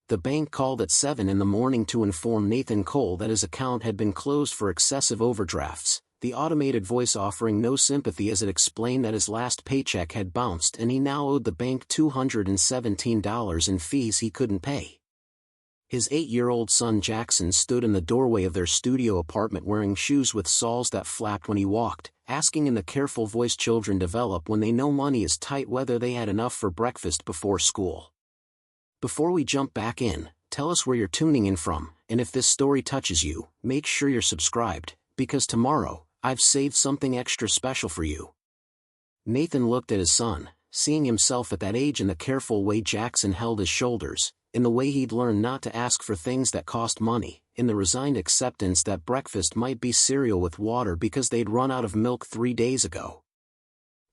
The bank called at 7 in the morning to inform Nathan Cole that his account had been closed for excessive overdrafts, the automated voice offering no sympathy as it explained that his last paycheck had bounced and he now owed the bank $217 in fees he couldn't pay. His 8-year-old son Jackson stood in the doorway of their studio apartment wearing shoes with soles that flapped when he walked, asking in the careful voice children develop when they know money is tight whether they had enough for breakfast before school. Before we jump back in, tell us where you're tuning in from, and if this story touches you, make sure you're subscribed, because tomorrow, I've saved something extra special for you. Nathan looked at his son, seeing himself at that age in the careful way Jackson held his shoulders, in the way he'd learned not to ask for things that cost money, in the resigned acceptance that breakfast might be cereal with water because they'd run out of milk 3 days ago.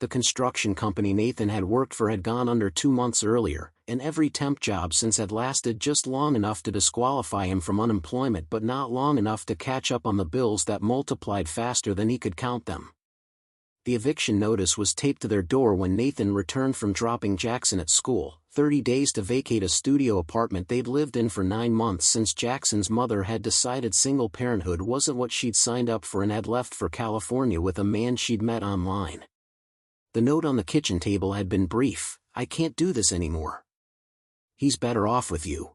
The construction company Nathan had worked for had gone under 2 months earlier, and every temp job since had lasted just long enough to disqualify him from unemployment but not long enough to catch up on the bills that multiplied faster than he could count them. The eviction notice was taped to their door when Nathan returned from dropping Jackson at school, 30 days to vacate a studio apartment they'd lived in for 9 months since Jackson's mother had decided single parenthood wasn't what she'd signed up for and had left for California with a man she'd met online. The note on the kitchen table had been brief: "I can't do this anymore. He's better off with you."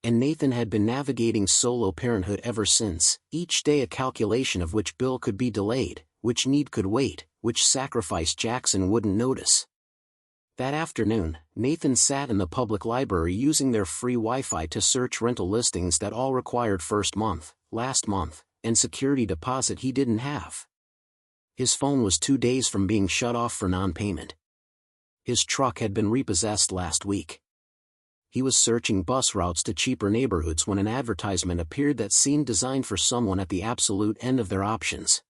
And Nathan had been navigating solo parenthood ever since, each day a calculation of which bill could be delayed, which need could wait, which sacrifice Jackson wouldn't notice. That afternoon, Nathan sat in the public library using their free Wi-Fi to search rental listings that all required first month, last month, and security deposit he didn't have. His phone was 2 days from being shut off for non-payment. His truck had been repossessed last week. He was searching bus routes to cheaper neighborhoods when an advertisement appeared that seemed designed for someone at the absolute end of their options.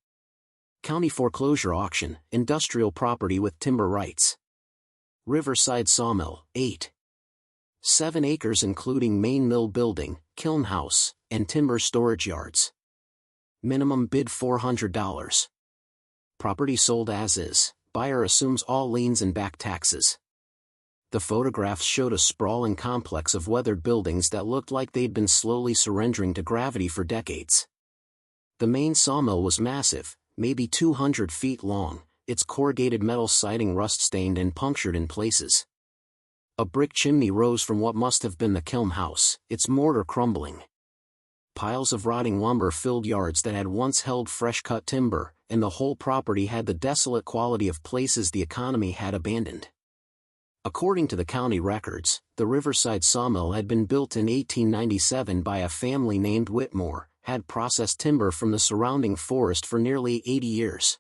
County foreclosure auction, industrial property with timber rights. Riverside Sawmill, 8.7 acres including main mill building, kiln house, and timber storage yards. Minimum bid $400. Property sold as is, buyer assumes all liens and back taxes. The photographs showed a sprawling complex of weathered buildings that looked like they'd been slowly surrendering to gravity for decades. The main sawmill was massive, maybe 200 feet long, its corrugated metal siding rust-stained and punctured in places. A brick chimney rose from what must have been the kiln house, its mortar crumbling. Piles of rotting lumber filled yards that had once held fresh-cut timber, and the whole property had the desolate quality of places the economy had abandoned. According to the county records, the Riverside Sawmill had been built in 1897 by a family named Whitmore, had processed timber from the surrounding forest for nearly 80 years.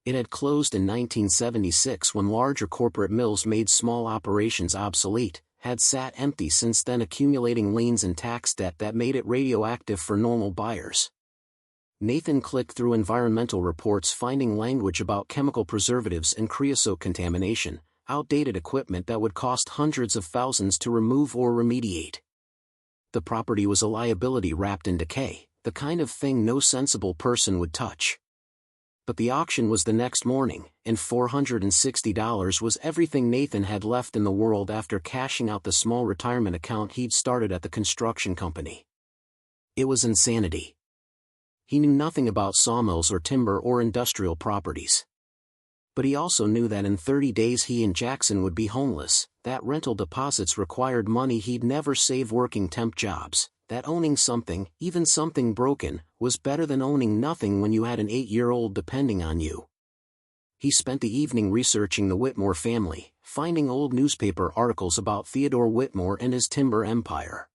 It had closed in 1976 when larger corporate mills made small operations obsolete, had sat empty since then accumulating liens and tax debt that made it radioactive for normal buyers. Nathan clicked through environmental reports finding language about chemical preservatives and creosote contamination, outdated equipment that would cost hundreds of thousands to remove or remediate. The property was a liability wrapped in decay, the kind of thing no sensible person would touch. But the auction was the next morning, and $460 was everything Nathan had left in the world after cashing out the small retirement account he'd started at the construction company. It was insanity. He knew nothing about sawmills or timber or industrial properties. But he also knew that in 30 days he and Jackson would be homeless, that rental deposits required money he'd never save working temp jobs, that owning something, even something broken, was better than owning nothing when you had an 8-year-old depending on you. He spent the evening researching the Whitmore family, finding old newspaper articles about Theodore Whitmore and his timber empire.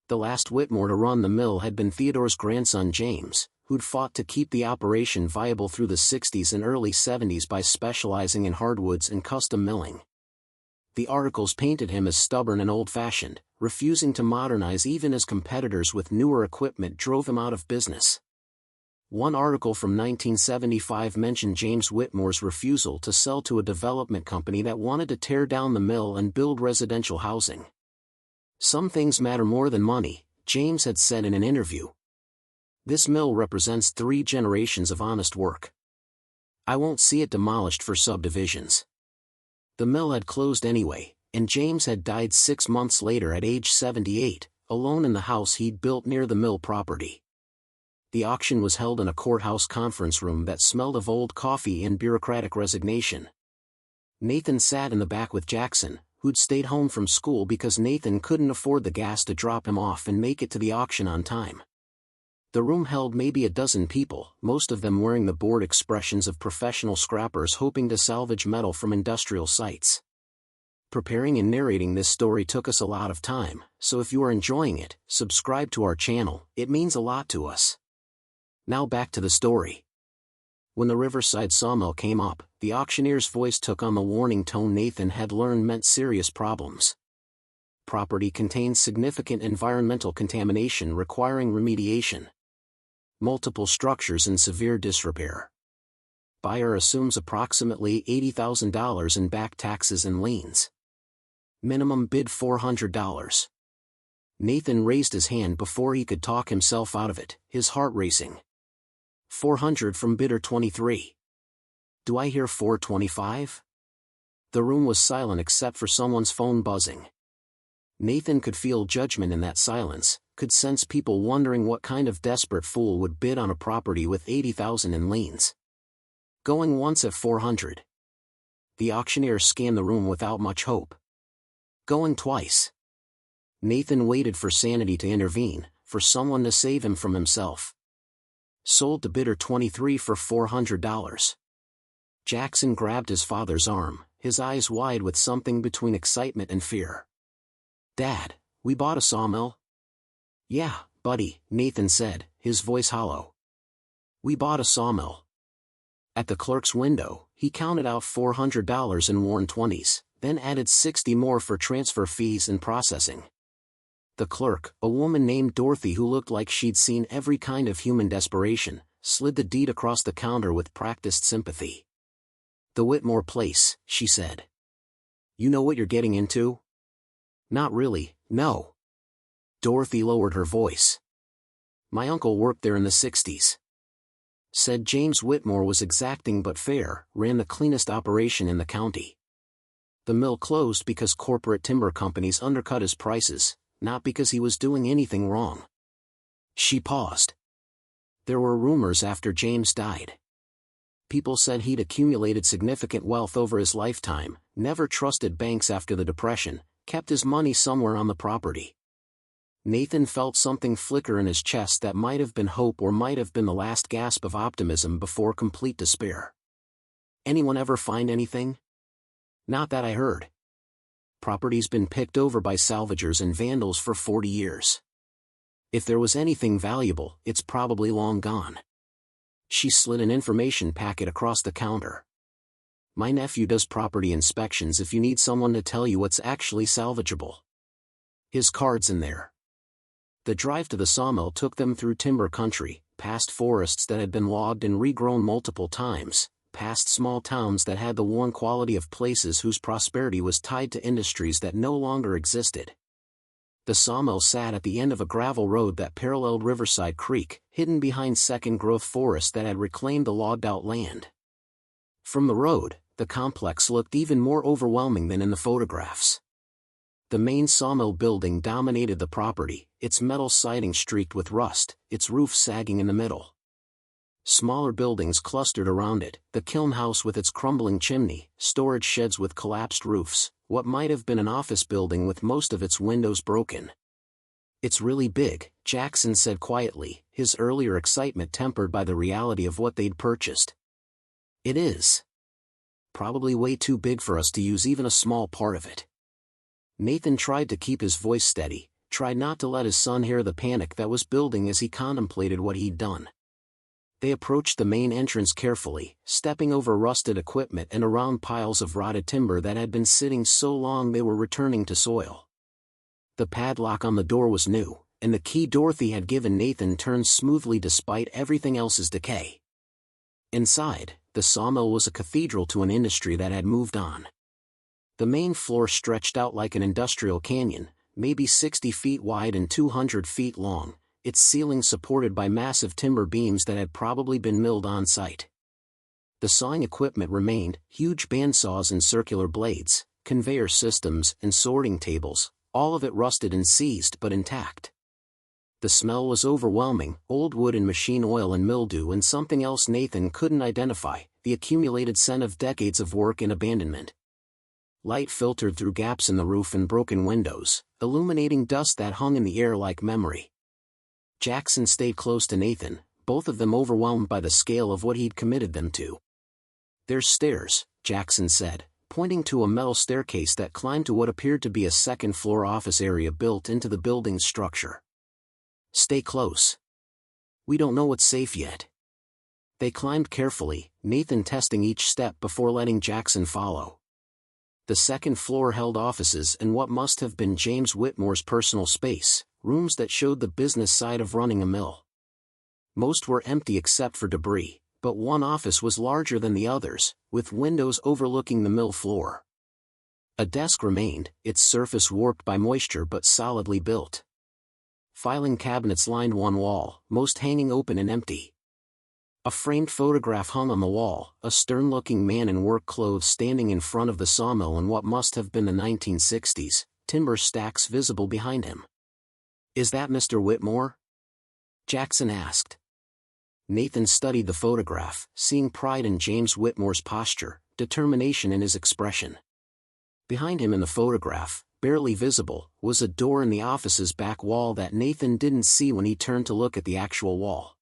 The last Whitmore to run the mill had been Theodore's grandson James, who'd fought to keep the operation viable through the 60s and early 70s by specializing in hardwoods and custom milling. The articles painted him as stubborn and old-fashioned, refusing to modernize even as competitors with newer equipment drove him out of business. One article from 1975 mentioned James Whitmore's refusal to sell to a development company that wanted to tear down the mill and build residential housing. "Some things matter more than money," James had said in an interview. "This mill represents 3 generations of honest work. I won't see it demolished for subdivisions." The mill had closed anyway, and James had died 6 months later at age 78, alone in the house he'd built near the mill property. The auction was held in a courthouse conference room that smelled of old coffee and bureaucratic resignation. Nathan sat in the back with Jackson, who'd stayed home from school because Nathan couldn't afford the gas to drop him off and make it to the auction on time. The room held maybe a dozen people, most of them wearing the bored expressions of professional scrappers hoping to salvage metal from industrial sites. Preparing and narrating this story took us a lot of time, so if you are enjoying it, subscribe to our channel, it means a lot to us. Now back to the story. When the Riverside Sawmill came up, the auctioneer's voice took on the warning tone Nathan had learned meant serious problems. Property contains significant environmental contamination requiring remediation. Multiple structures in severe disrepair. Buyer assumes approximately $80,000 in back taxes and liens. Minimum bid $400. Nathan raised his hand before he could talk himself out of it, his heart racing. $400 from bidder 23. Do I hear $425? The room was silent except for someone's phone buzzing. Nathan could feel judgment in that silence, could sense people wondering what kind of desperate fool would bid on a property with $80,000 in liens. Going once at $400. The auctioneer scanned the room without much hope. Going twice. Nathan waited for sanity to intervene, for someone to save him from himself. Sold to bidder 23 for $400. Jackson grabbed his father's arm, his eyes wide with something between excitement and fear. Dad, we bought a sawmill? Yeah, buddy, Nathan said, his voice hollow. We bought a sawmill. At the clerk's window, he counted out $400 in worn 20s, then added 60 more for transfer fees and processing. The clerk, a woman named Dorothy who looked like she'd seen every kind of human desperation, slid the deed across the counter with practiced sympathy. The Whitmore place, she said. You know what you're getting into? Not really, no. Dorothy lowered her voice. My uncle worked there in the 60s. Said James Whitmore was exacting but fair, ran the cleanest operation in the county. The mill closed because corporate timber companies undercut his prices, not because he was doing anything wrong. She paused. There were rumors after James died. People said he'd accumulated significant wealth over his lifetime, never trusted banks after the Depression, kept his money somewhere on the property. Nathan felt something flicker in his chest that might have been hope or might have been the last gasp of optimism before complete despair. Anyone ever find anything? Not that I heard. Property's been picked over by salvagers and vandals for 40 years. If there was anything valuable, it's probably long gone. She slid an information packet across the counter. My nephew does property inspections if you need someone to tell you what's actually salvageable. His card's in there. The drive to the sawmill took them through timber country, past forests that had been logged and regrown multiple times, past small towns that had the worn quality of places whose prosperity was tied to industries that no longer existed. The sawmill sat at the end of a gravel road that paralleled Riverside Creek, hidden behind second-growth forest that had reclaimed the logged-out land. From the road, the complex looked even more overwhelming than in the photographs. The main sawmill building dominated the property, its metal siding streaked with rust, its roof sagging in the middle. Smaller buildings clustered around it, the kiln house with its crumbling chimney, storage sheds with collapsed roofs, what might have been an office building with most of its windows broken. It's really big, Jackson said quietly, his earlier excitement tempered by the reality of what they'd purchased. It is. Probably way too big for us to use even a small part of it. Nathan tried to keep his voice steady, tried not to let his son hear the panic that was building as he contemplated what he'd done. They approached the main entrance carefully, stepping over rusted equipment and around piles of rotted timber that had been sitting so long they were returning to soil. The padlock on the door was new, and the key Dorothy had given Nathan turned smoothly despite everything else's decay. Inside, the sawmill was a cathedral to an industry that had moved on. The main floor stretched out like an industrial canyon, maybe 60 feet wide and 200 feet long, its ceiling supported by massive timber beams that had probably been milled on site. The sawing equipment remained, huge bandsaws and circular blades, conveyor systems, and sorting tables, all of it rusted and seized but intact. The smell was overwhelming, old wood and machine oil and mildew and something else Nathan couldn't identify, the accumulated scent of decades of work and abandonment. Light filtered through gaps in the roof and broken windows, illuminating dust that hung in the air like memory. Jackson stayed close to Nathan, both of them overwhelmed by the scale of what he'd committed them to. "There's stairs," Jackson said, pointing to a metal staircase that climbed to what appeared to be a second-floor office area built into the building's structure. "Stay close. We don't know what's safe yet." They climbed carefully, Nathan testing each step before letting Jackson follow. The second floor held offices and what must have been James Whitmore's personal space, rooms that showed the business side of running a mill. Most were empty except for debris, but one office was larger than the others, with windows overlooking the mill floor. A desk remained, its surface warped by moisture but solidly built. Filing cabinets lined one wall, most hanging open and empty. A framed photograph hung on the wall, a stern-looking man in work clothes standing in front of the sawmill in what must have been the 1960s, timber stacks visible behind him. "Is that Mr. Whitmore?" Jackson asked. Nathan studied the photograph, seeing pride in James Whitmore's posture, determination in his expression. Behind him in the photograph, barely visible, was a door in the office's back wall that Nathan didn't see when he turned to look at the actual wall.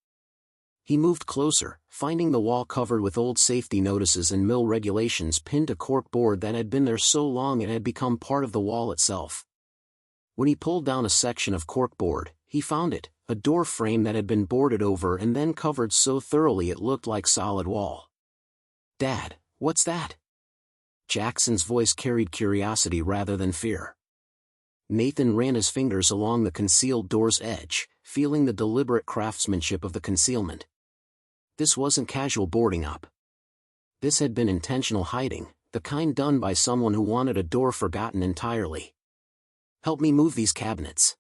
He moved closer, finding the wall covered with old safety notices and mill regulations pinned to cork board that had been there so long it had become part of the wall itself. When he pulled down a section of cork board, he found it, a door frame that had been boarded over and then covered so thoroughly it looked like solid wall. "Dad, what's that?" Jackson's voice carried curiosity rather than fear. Nathan ran his fingers along the concealed door's edge, feeling the deliberate craftsmanship of the concealment. This wasn't casual boarding up. This had been intentional hiding, the kind done by someone who wanted a door forgotten entirely. "Help me move these cabinets."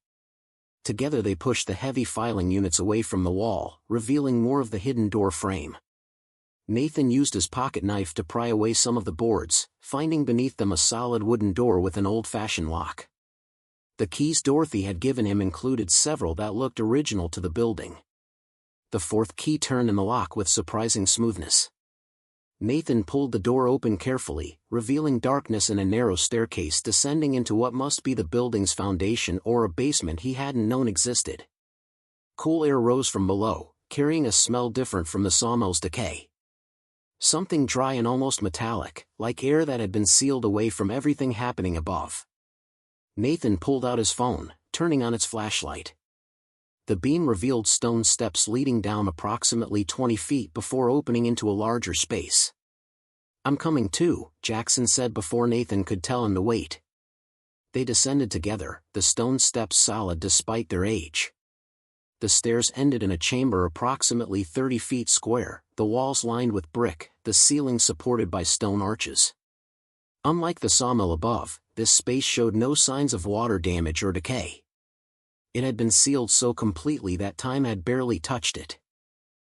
Together they pushed the heavy filing units away from the wall, revealing more of the hidden door frame. Nathan used his pocket knife to pry away some of the boards, finding beneath them a solid wooden door with an old-fashioned lock. The keys Dorothy had given him included several that looked original to the building. The fourth key turned in the lock with surprising smoothness. Nathan pulled the door open carefully, revealing darkness and a narrow staircase descending into what must be the building's foundation or a basement he hadn't known existed. Cool air rose from below, carrying a smell different from the sawmill's decay. Something dry and almost metallic, like air that had been sealed away from everything happening above. Nathan pulled out his phone, turning on its flashlight. The beam revealed stone steps leading down approximately 20 feet before opening into a larger space. "I'm coming too," Jackson said before Nathan could tell him to wait. They descended together, the stone steps solid despite their age. The stairs ended in a chamber approximately 30 feet square, the walls lined with brick, the ceiling supported by stone arches. Unlike the sawmill above, this space showed no signs of water damage or decay. It had been sealed so completely that time had barely touched it.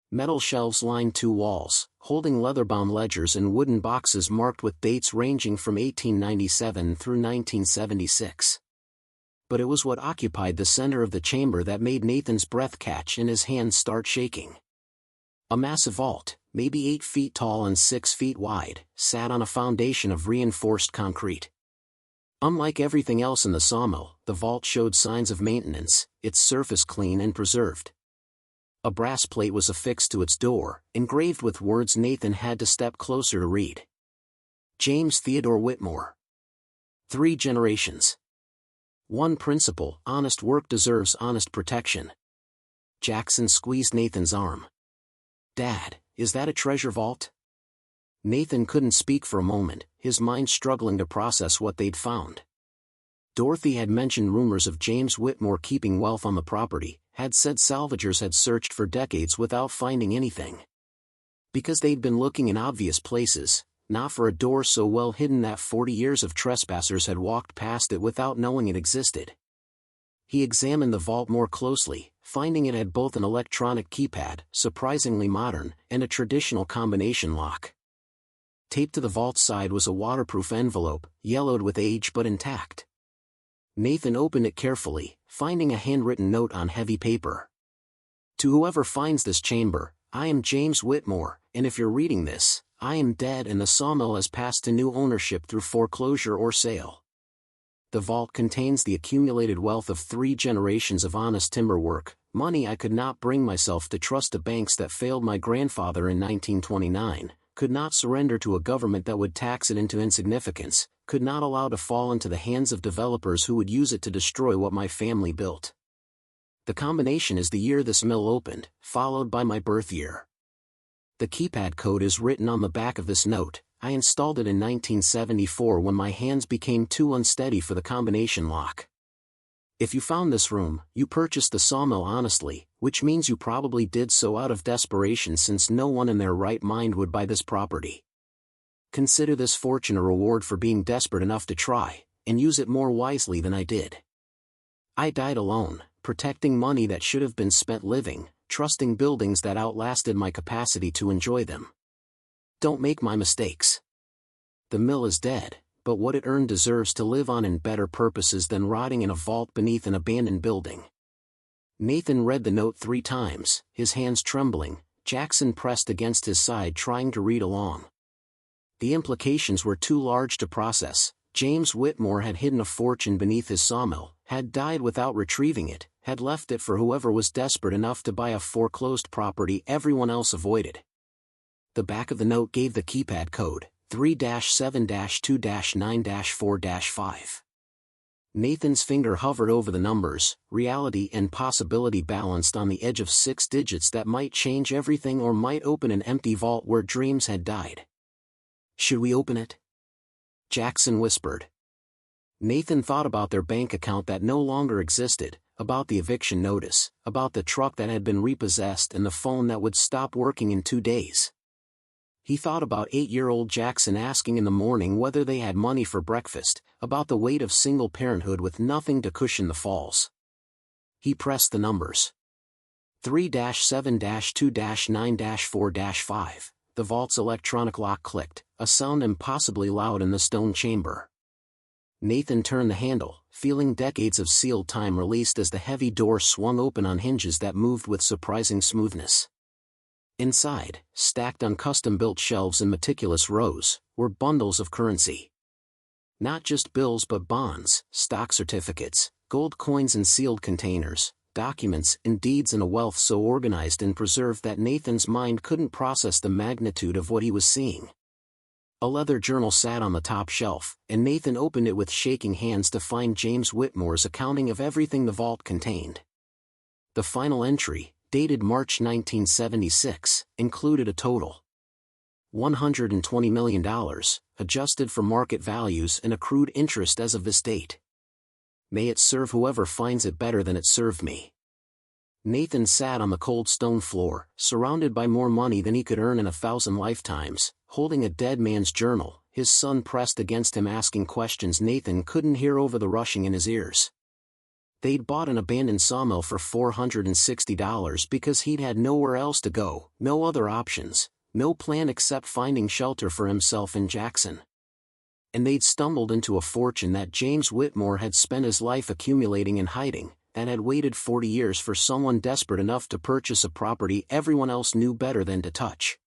Metal shelves lined two walls, holding leather-bound ledgers and wooden boxes marked with dates ranging from 1897 through 1976. But it was what occupied the center of the chamber that made Nathan's breath catch and his hands start shaking. A massive vault, maybe 8 feet tall and 6 feet wide, sat on a foundation of reinforced concrete. Unlike everything else in the sawmill, the vault showed signs of maintenance, its surface clean and preserved. A brass plate was affixed to its door, engraved with words Nathan had to step closer to read. James Theodore Whitmore. 3 generations. One principle: honest work deserves honest protection. Jackson squeezed Nathan's arm. "Dad, is that a treasure vault?" Nathan couldn't speak for a moment, his mind struggling to process what they'd found. Dorothy had mentioned rumors of James Whitmore keeping wealth on the property, had said salvagers had searched for decades without finding anything. Because they'd been looking in obvious places, not for a door so well hidden that 40 years of trespassers had walked past it without knowing it existed. He examined the vault more closely, finding it had both an electronic keypad, surprisingly modern, and a traditional combination lock. Taped to the vault side was a waterproof envelope, yellowed with age but intact. Nathan opened it carefully, finding a handwritten note on heavy paper. To whoever finds this chamber, I am James Whitmore, and if you're reading this, I am dead and the sawmill has passed to new ownership through foreclosure or sale. The vault contains the accumulated wealth of 3 generations of honest timber work, money I could not bring myself to trust to banks that failed my grandfather in 1929, could not surrender to a government that would tax it into insignificance, could not allow to fall into the hands of developers who would use it to destroy what my family built. The combination is the year this mill opened, followed by my birth year. The keypad code is written on the back of this note. I installed it in 1974 when my hands became too unsteady for the combination lock. If you found this room, you purchased the sawmill honestly, which means you probably did so out of desperation since no one in their right mind would buy this property. Consider this fortune a reward for being desperate enough to try, and use it more wisely than I did. I died alone, protecting money that should have been spent living, trusting buildings that outlasted my capacity to enjoy them. Don't make my mistakes. The mill is dead, but what it earned deserves to live on in better purposes than rotting in a vault beneath an abandoned building. Nathan read the note 3 times, his hands trembling, Jackson pressed against his side trying to read along. The implications were too large to process. James Whitmore had hidden a fortune beneath his sawmill, had died without retrieving it, had left it for whoever was desperate enough to buy a foreclosed property everyone else avoided. The back of the note gave the keypad code, 3-7-2-9-4-5. Nathan's finger hovered over the numbers, reality and possibility balanced on the edge of 6 digits that might change everything or might open an empty vault where dreams had died. Should we open it? Jackson whispered. Nathan thought about their bank account that no longer existed, about the eviction notice, about the truck that had been repossessed and the phone that would stop working in 2 days. He thought about 8-year-old Jackson asking in the morning whether they had money for breakfast, about the weight of single parenthood with nothing to cushion the falls. He pressed the numbers. 3-7-2-9-4-5. The vault's electronic lock clicked, a sound impossibly loud in the stone chamber. Nathan turned the handle, feeling decades of sealed time released as the heavy door swung open on hinges that moved with surprising smoothness. Inside, stacked on custom-built shelves in meticulous rows, were bundles of currency. Not just bills but bonds, stock certificates, gold coins in sealed containers, documents and deeds in a wealth so organized and preserved that Nathan's mind couldn't process the magnitude of what he was seeing. A leather journal sat on the top shelf, and Nathan opened it with shaking hands to find James Whitmore's accounting of everything the vault contained. The final entry, dated March 1976, included a total $120 million, adjusted for market values and accrued interest as of this date. May it serve whoever finds it better than it served me. Nathan sat on the cold stone floor, surrounded by more money than he could earn in 1,000 lifetimes, holding a dead man's journal, his son pressed against him asking questions Nathan couldn't hear over the rushing in his ears. They'd bought an abandoned sawmill for $460 because he'd had nowhere else to go, no other options, no plan except finding shelter for himself in Jackson. And they'd stumbled into a fortune that James Whitmore had spent his life accumulating and hiding, and had waited 40 years for someone desperate enough to purchase a property everyone else knew better than to touch.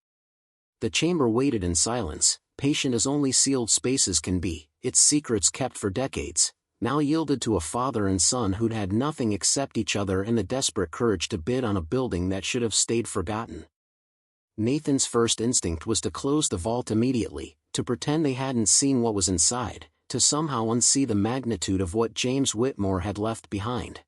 The chamber waited in silence, patient as only sealed spaces can be, its secrets kept for decades, now yielded to a father and son who'd had nothing except each other and the desperate courage to bid on a building that should have stayed forgotten. Nathan's first instinct was to close the vault immediately, to pretend they hadn't seen what was inside, to somehow unsee the magnitude of what James Whitmore had left behind.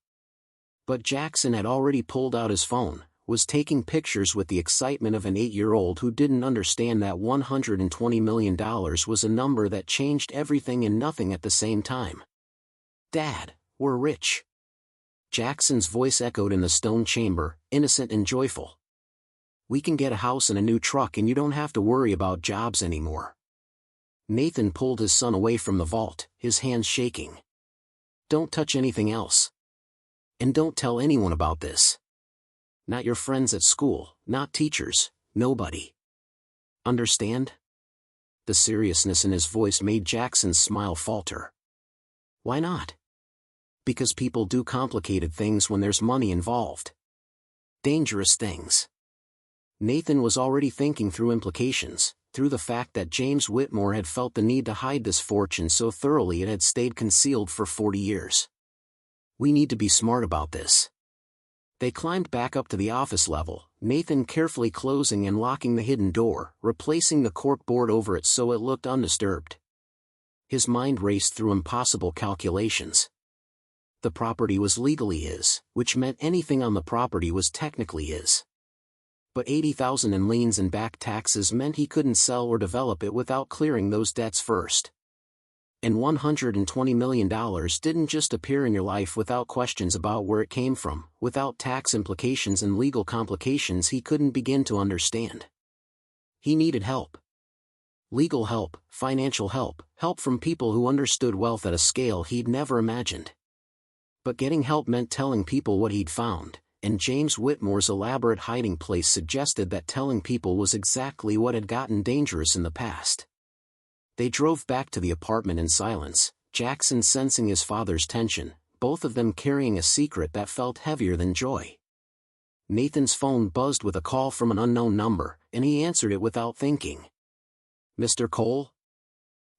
But Jackson had already pulled out his phone, was taking pictures with the excitement of an 8-year-old who didn't understand that $120 million was a number that changed everything and nothing at the same time. "Dad, we're rich." Jackson's voice echoed in the stone chamber, innocent and joyful. "We can get a house and a new truck and you don't have to worry about jobs anymore." Nathan pulled his son away from the vault, his hands shaking. "Don't touch anything else. And don't tell anyone about this. Not your friends at school, not teachers, nobody. Understand?" The seriousness in his voice made Jackson's smile falter. Why not? Because people do complicated things when there's money involved. Dangerous things. Nathan was already thinking through implications, through the fact that James Whitmore had felt the need to hide this fortune so thoroughly it had stayed concealed for 40 years. We need to be smart about this. They climbed back up to the office level, Nathan carefully closing and locking the hidden door, replacing the cork board over it so it looked undisturbed. His mind raced through impossible calculations. The property was legally his, which meant anything on the property was technically his. But $80,000 in liens and back taxes meant he couldn't sell or develop it without clearing those debts first. And $120 million didn't just appear in your life without questions about where it came from, without tax implications and legal complications he couldn't begin to understand. He needed help. Legal help, financial help, help from people who understood wealth at a scale he'd never imagined. But getting help meant telling people what he'd found, and James Whitmore's elaborate hiding place suggested that telling people was exactly what had gotten dangerous in the past. They drove back to the apartment in silence, Jackson sensing his father's tension, both of them carrying a secret that felt heavier than joy. Nathan's phone buzzed with a call from an unknown number, and he answered it without thinking. Mr. Cole?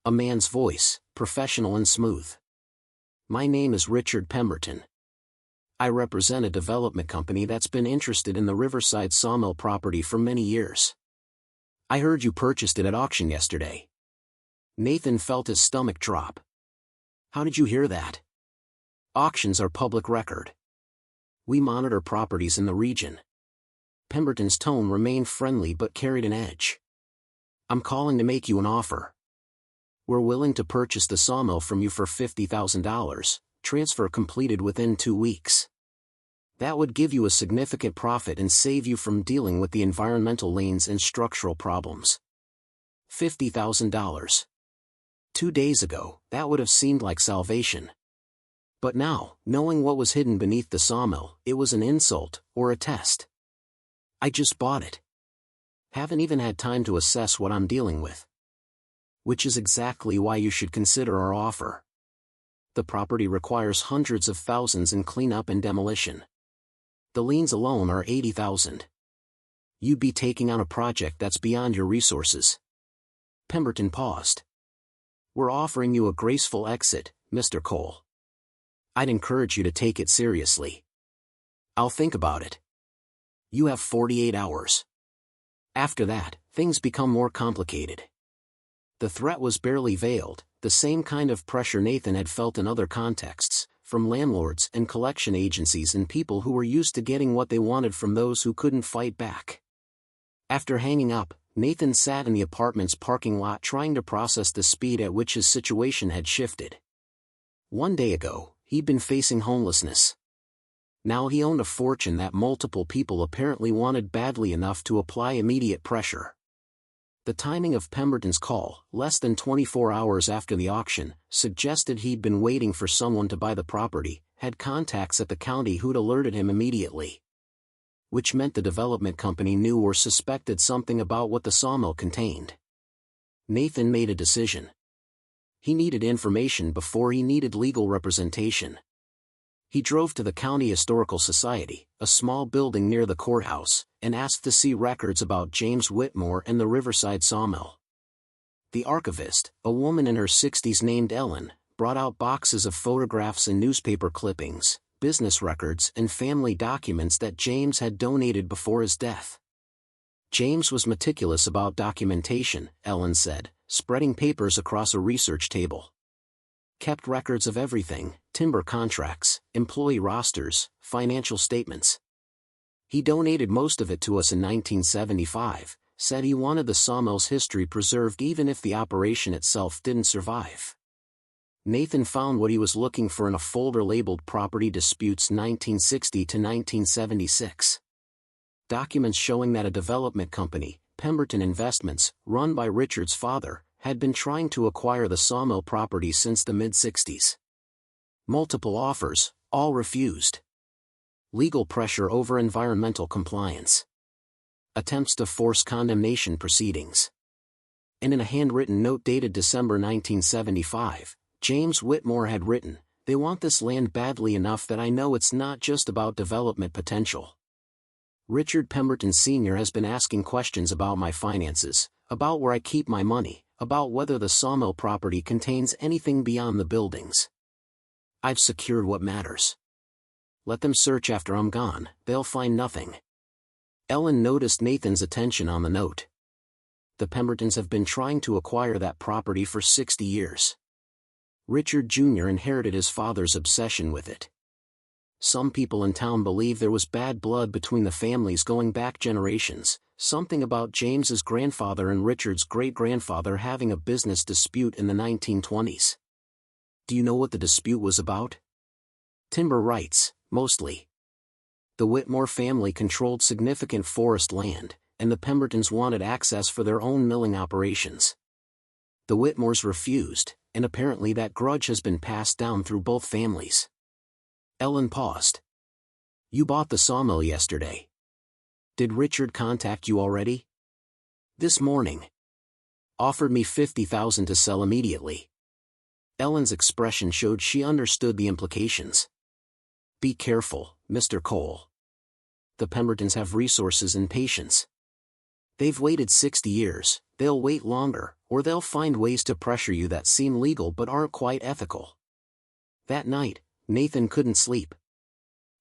A man's voice, professional and smooth. My name is Richard Pemberton. I represent a development company that's been interested in the Riverside Sawmill property for many years. I heard you purchased it at auction yesterday. Nathan felt his stomach drop. How did you hear that? Auctions are public record. We monitor properties in the region. Pemberton's tone remained friendly but carried an edge. I'm calling to make you an offer. We're willing to purchase the sawmill from you for $50,000, transfer completed within 2 weeks. That would give you a significant profit and save you from dealing with the environmental liens and structural problems. $50,000. 2 days ago, that would have seemed like salvation. But now, knowing what was hidden beneath the sawmill, it was an insult, or a test. I just bought it. Haven't even had time to assess what I'm dealing with. Which is exactly why you should consider our offer. The property requires hundreds of thousands in cleanup and demolition. The liens alone are $80,000. You'd be taking on a project that's beyond your resources. Pemberton paused. We're offering you a graceful exit, Mr. Cole. I'd encourage you to take it seriously. I'll think about it. You have 48 hours. After that, things become more complicated. The threat was barely veiled, the same kind of pressure Nathan had felt in other contexts, from landlords and collection agencies and people who were used to getting what they wanted from those who couldn't fight back. After hanging up, Nathan sat in the apartment's parking lot trying to process the speed at which his situation had shifted. 1 day ago, he'd been facing homelessness. Now he owned a fortune that multiple people apparently wanted badly enough to apply immediate pressure. The timing of Pemberton's call, less than 24 hours after the auction, suggested he'd been waiting for someone to buy the property, had contacts at the county who'd alerted him immediately. Which meant the development company knew or suspected something about what the sawmill contained. Nathan made a decision. He needed information before he needed legal representation. He drove to the County Historical Society, a small building near the courthouse, and asked to see records about James Whitmore and the Riverside Sawmill. The archivist, a woman in her 60s named Ellen, brought out boxes of photographs and newspaper clippings, business records and family documents that James had donated before his death. James was meticulous about documentation, Ellen said, spreading papers across a research table. Kept records of everything, timber contracts, employee rosters, financial statements. He donated most of it to us in 1975, said he wanted the sawmill's history preserved even if the operation itself didn't survive. Nathan found what he was looking for in a folder labeled Property Disputes 1960 to 1976. Documents showing that a development company, Pemberton Investments, run by Richard's father, had been trying to acquire the sawmill property since the mid-60s. Multiple offers, all refused. Legal pressure over environmental compliance. Attempts to force condemnation proceedings. And in a handwritten note dated December 1975, James Whitmore had written, "They want this land badly enough that I know it's not just about development potential. Richard Pemberton Sr. has been asking questions about my finances, about where I keep my money, about whether the Sawmill property contains anything beyond the buildings. I've secured what matters. Let them search after I'm gone, they'll find nothing." Ellen noticed Nathan's attention on the note. The Pembertons have been trying to acquire that property for 60 years. Richard Jr. inherited his father's obsession with it. Some people in town believe there was bad blood between the families going back generations, something about James's grandfather and Richard's great-grandfather having a business dispute in the 1920s. Do you know what the dispute was about? Timber rights, mostly. The Whitmore family controlled significant forest land, and the Pembertons wanted access for their own milling operations. The Whitmores refused, and apparently that grudge has been passed down through both families. Ellen paused. "You bought the sawmill yesterday. Did Richard contact you already?" "This morning. Offered me $50,000 to sell immediately." Ellen's expression showed she understood the implications. "Be careful, Mr. Cole. The Pembertons have resources and patience. They've waited 60 years, they'll wait longer, or they'll find ways to pressure you that seem legal but aren't quite ethical." That night, Nathan couldn't sleep.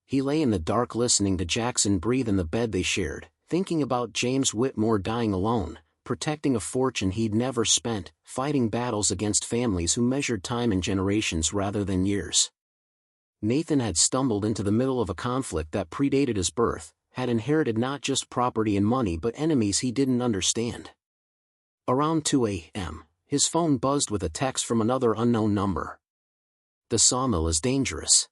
He lay in the dark listening to Jackson breathe in the bed they shared, thinking about James Whitmore dying alone, protecting a fortune he'd never spent, fighting battles against families who measured time in generations rather than years. Nathan had stumbled into the middle of a conflict that predated his birth, had inherited not just property and money but enemies he didn't understand. Around 2 a.m., his phone buzzed with a text from another unknown number. "The sawmill is dangerous.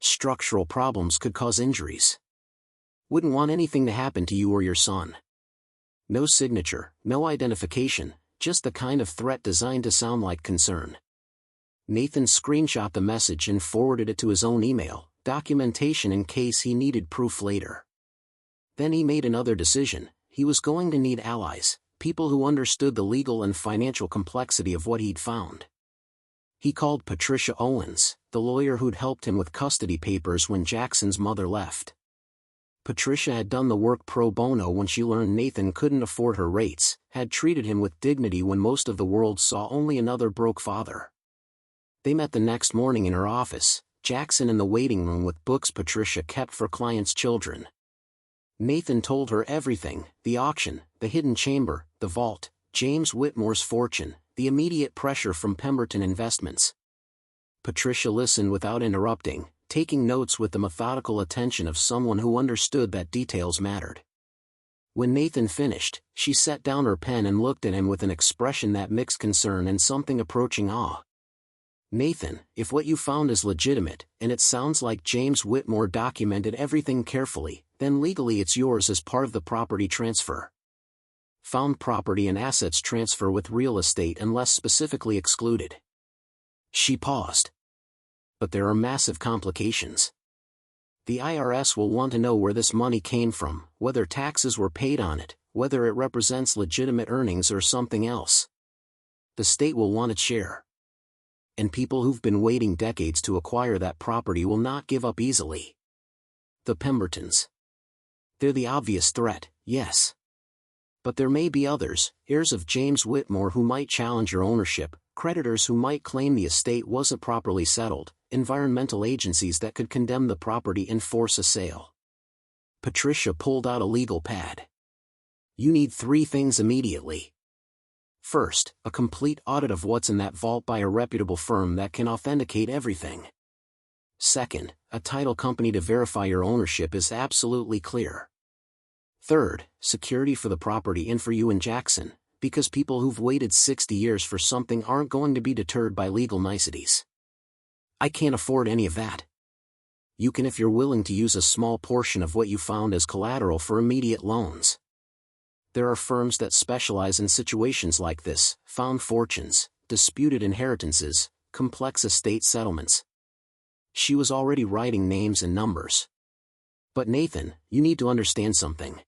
Structural problems could cause injuries. Wouldn't want anything to happen to you or your son." No signature, no identification, just the kind of threat designed to sound like concern. Nathan screenshot the message and forwarded it to his own email, documentation in case he needed proof later. Then he made another decision: he was going to need allies, people who understood the legal and financial complexity of what he'd found. He called Patricia Owens, the lawyer who'd helped him with custody papers when Jackson's mother left. Patricia had done the work pro bono when she learned Nathan couldn't afford her rates, had treated him with dignity when most of the world saw only another broke father. They met the next morning in her office, Jackson in the waiting room with books Patricia kept for clients' children. Nathan told her everything: the auction, the hidden chamber, the vault, James Whitmore's fortune, the immediate pressure from Pemberton Investments. Patricia listened without interrupting, taking notes with the methodical attention of someone who understood that details mattered. When Nathan finished, she set down her pen and looked at him with an expression that mixed concern and something approaching awe. "Nathan, if what you found is legitimate, and it sounds like James Whitmore documented everything carefully, then legally it's yours as part of the property transfer. Found property and assets transfer with real estate unless specifically excluded." She paused. "But there are massive complications. The IRS will want to know where this money came from, whether taxes were paid on it, whether it represents legitimate earnings or something else. The state will want its share. And people who've been waiting decades to acquire that property will not give up easily. The Pembertons. They're the obvious threat, yes. But there may be others, heirs of James Whitmore who might challenge your ownership, creditors who might claim the estate wasn't properly settled, environmental agencies that could condemn the property and force a sale." Patricia pulled out a legal pad. "You need 3 things immediately. First, a complete audit of what's in that vault by a reputable firm that can authenticate everything. Second, a title company to verify your ownership is absolutely clear. Third, security for the property and for you and Jackson, because people who've waited 60 years for something aren't going to be deterred by legal niceties. I can't afford any of that. You can if you're willing to use a small portion of what you found as collateral for immediate loans. There are firms that specialize in situations like this: found fortunes, disputed inheritances, complex estate settlements." She was already writing names and numbers. "But Nathan, you need to understand something.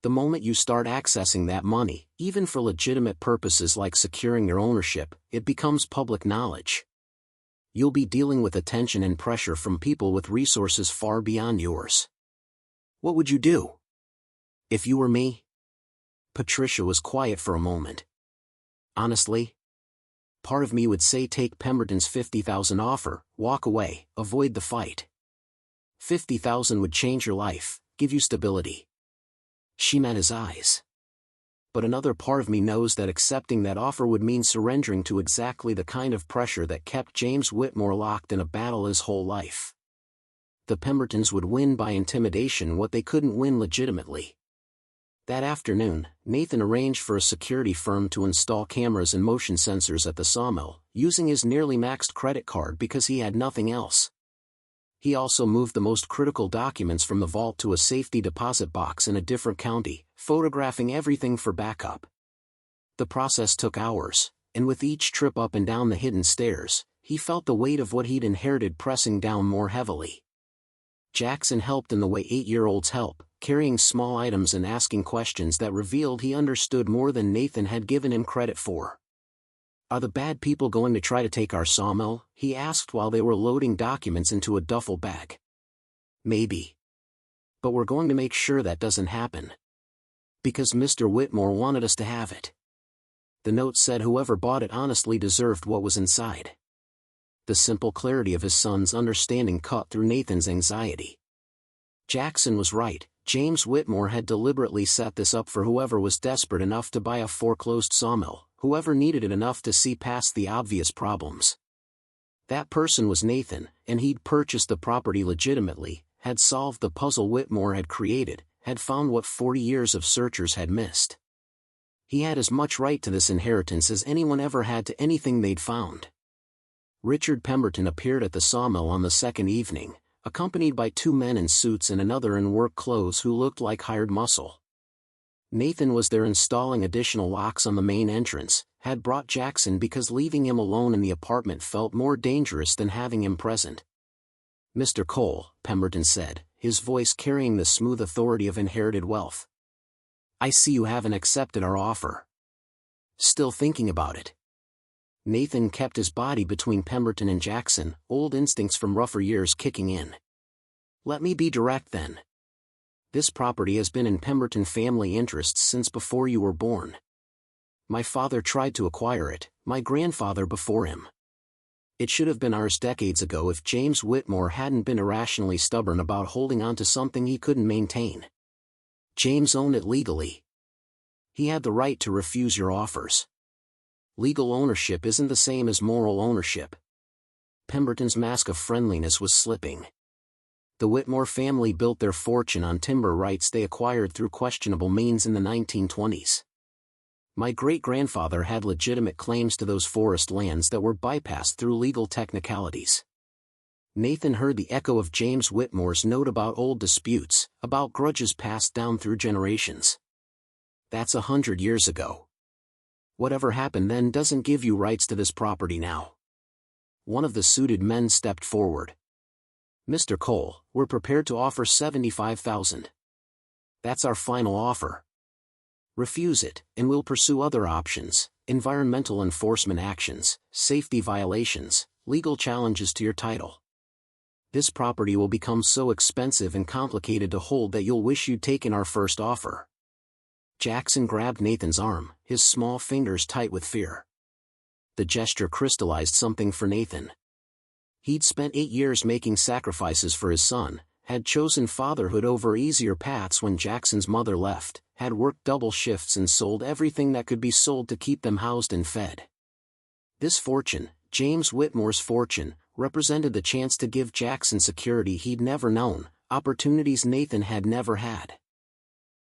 The moment you start accessing that money, even for legitimate purposes like securing your ownership, it becomes public knowledge. You'll be dealing with attention and pressure from people with resources far beyond yours. What would you do? If you were me? Patricia was quiet for a moment. Honestly? Part of me would say take Pemberton's $50,000 offer, walk away, avoid the fight. $50,000 would change your life, give you stability. She met his eyes. But another part of me knows that accepting that offer would mean surrendering to exactly the kind of pressure that kept James Whitmore locked in a battle his whole life. The Pembertons would win by intimidation what they couldn't win legitimately. That afternoon, Nathan arranged for a security firm to install cameras and motion sensors at the sawmill, using his nearly maxed credit card because he had nothing else. He also moved the most critical documents from the vault to a safety deposit box in a different county, photographing everything for backup. The process took hours, and with each trip up and down the hidden stairs, he felt the weight of what he'd inherited pressing down more heavily. Jackson helped in the way 8-year-olds help, carrying small items and asking questions that revealed he understood more than Nathan had given him credit for. "Are the bad people going to try to take our sawmill?" he asked while they were loading documents into a duffel bag. "Maybe. But we're going to make sure that doesn't happen. Because Mr. Whitmore wanted us to have it." The note said whoever bought it honestly deserved what was inside. The simple clarity of his son's understanding cut through Nathan's anxiety. Jackson was right. James Whitmore had deliberately set this up for whoever was desperate enough to buy a foreclosed sawmill, whoever needed it enough to see past the obvious problems. That person was Nathan, and he'd purchased the property legitimately, had solved the puzzle Whitmore had created, had found what 40 years of searchers had missed. He had as much right to this inheritance as anyone ever had to anything they'd found. Richard Pemberton appeared at the sawmill on the second evening, accompanied by 2 men in suits and another in work clothes who looked like hired muscle. Nathan was there installing additional locks on the main entrance, had brought Jackson because leaving him alone in the apartment felt more dangerous than having him present. "Mr. Cole," Pemberton said, his voice carrying the smooth authority of inherited wealth. "I see you haven't accepted our offer. Still thinking about it?" Nathan kept his body between Pemberton and Jackson, old instincts from rougher years kicking in. "Let me be direct then. This property has been in Pemberton family interests since before you were born. My father tried to acquire it, my grandfather before him. It should have been ours decades ago if James Whitmore hadn't been irrationally stubborn about holding on to something he couldn't maintain. James owned it legally. He had the right to refuse your offers. Legal ownership isn't the same as moral ownership." Pemberton's mask of friendliness was slipping. The Whitmore family built their fortune on timber rights they acquired through questionable means in the 1920s. My great-grandfather had legitimate claims to those forest lands that were bypassed through legal technicalities. Nathan heard the echo of James Whitmore's note about old disputes, about grudges passed down through generations. That's 100 years ago. Whatever happened then doesn't give you rights to this property now. One of the suited men stepped forward. "Mr. Cole, we're prepared to offer $75,000. That's our final offer. Refuse it, and we'll pursue other options, environmental enforcement actions, safety violations, legal challenges to your title. This property will become so expensive and complicated to hold that you'll wish you'd taken our first offer." Jackson grabbed Nathan's arm, his small fingers tight with fear. The gesture crystallized something for Nathan. He'd spent 8 years making sacrifices for his son, had chosen fatherhood over easier paths when Jackson's mother left, had worked double shifts and sold everything that could be sold to keep them housed and fed. This fortune, James Whitmore's fortune, represented the chance to give Jackson security he'd never known, opportunities Nathan had never had.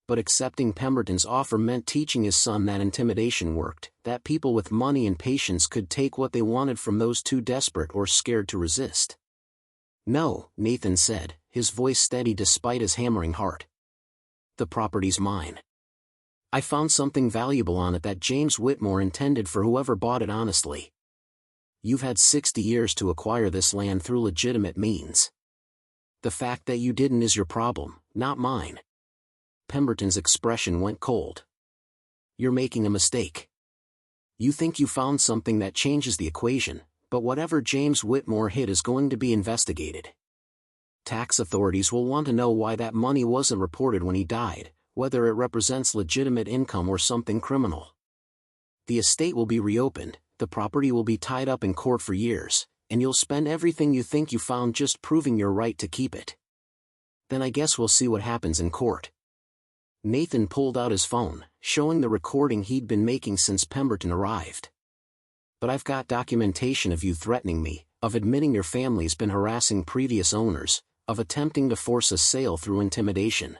But accepting Pemberton's offer meant teaching his son that intimidation worked, that people with money and patience could take what they wanted from those too desperate or scared to resist. "No," Nathan said, his voice steady despite his hammering heart. "The property's mine. I found something valuable on it that James Whitmore intended for whoever bought it honestly. You've had 60 years to acquire this land through legitimate means. The fact that you didn't is your problem, not mine. Pemberton's expression went cold. "You're making a mistake. You think you found something that changes the equation, but whatever James Whitmore hid is going to be investigated. Tax authorities will want to know why that money wasn't reported when he died, whether it represents legitimate income or something criminal. The estate will be reopened, the property will be tied up in court for years, and you'll spend everything you think you found just proving your right to keep it. Then I guess we'll see what happens in court." Nathan pulled out his phone, showing the recording he'd been making since Pemberton arrived. "But I've got documentation of you threatening me, of admitting your family's been harassing previous owners, of attempting to force a sale through intimidation.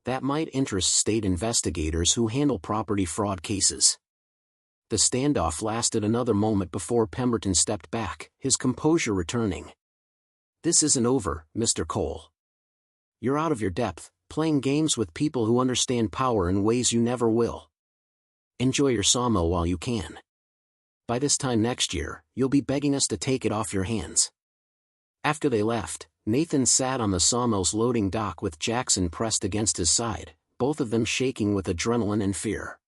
That might interest state investigators who handle property fraud cases." The standoff lasted another moment before Pemberton stepped back, his composure returning. "This isn't over, Mr. Cole. You're out of your depth, playing games with people who understand power in ways you never will. Enjoy your sawmill while you can. By this time next year, you'll be begging us to take it off your hands." After they left, Nathan sat on the sawmill's loading dock with Jackson pressed against his side, both of them shaking with adrenaline and fear.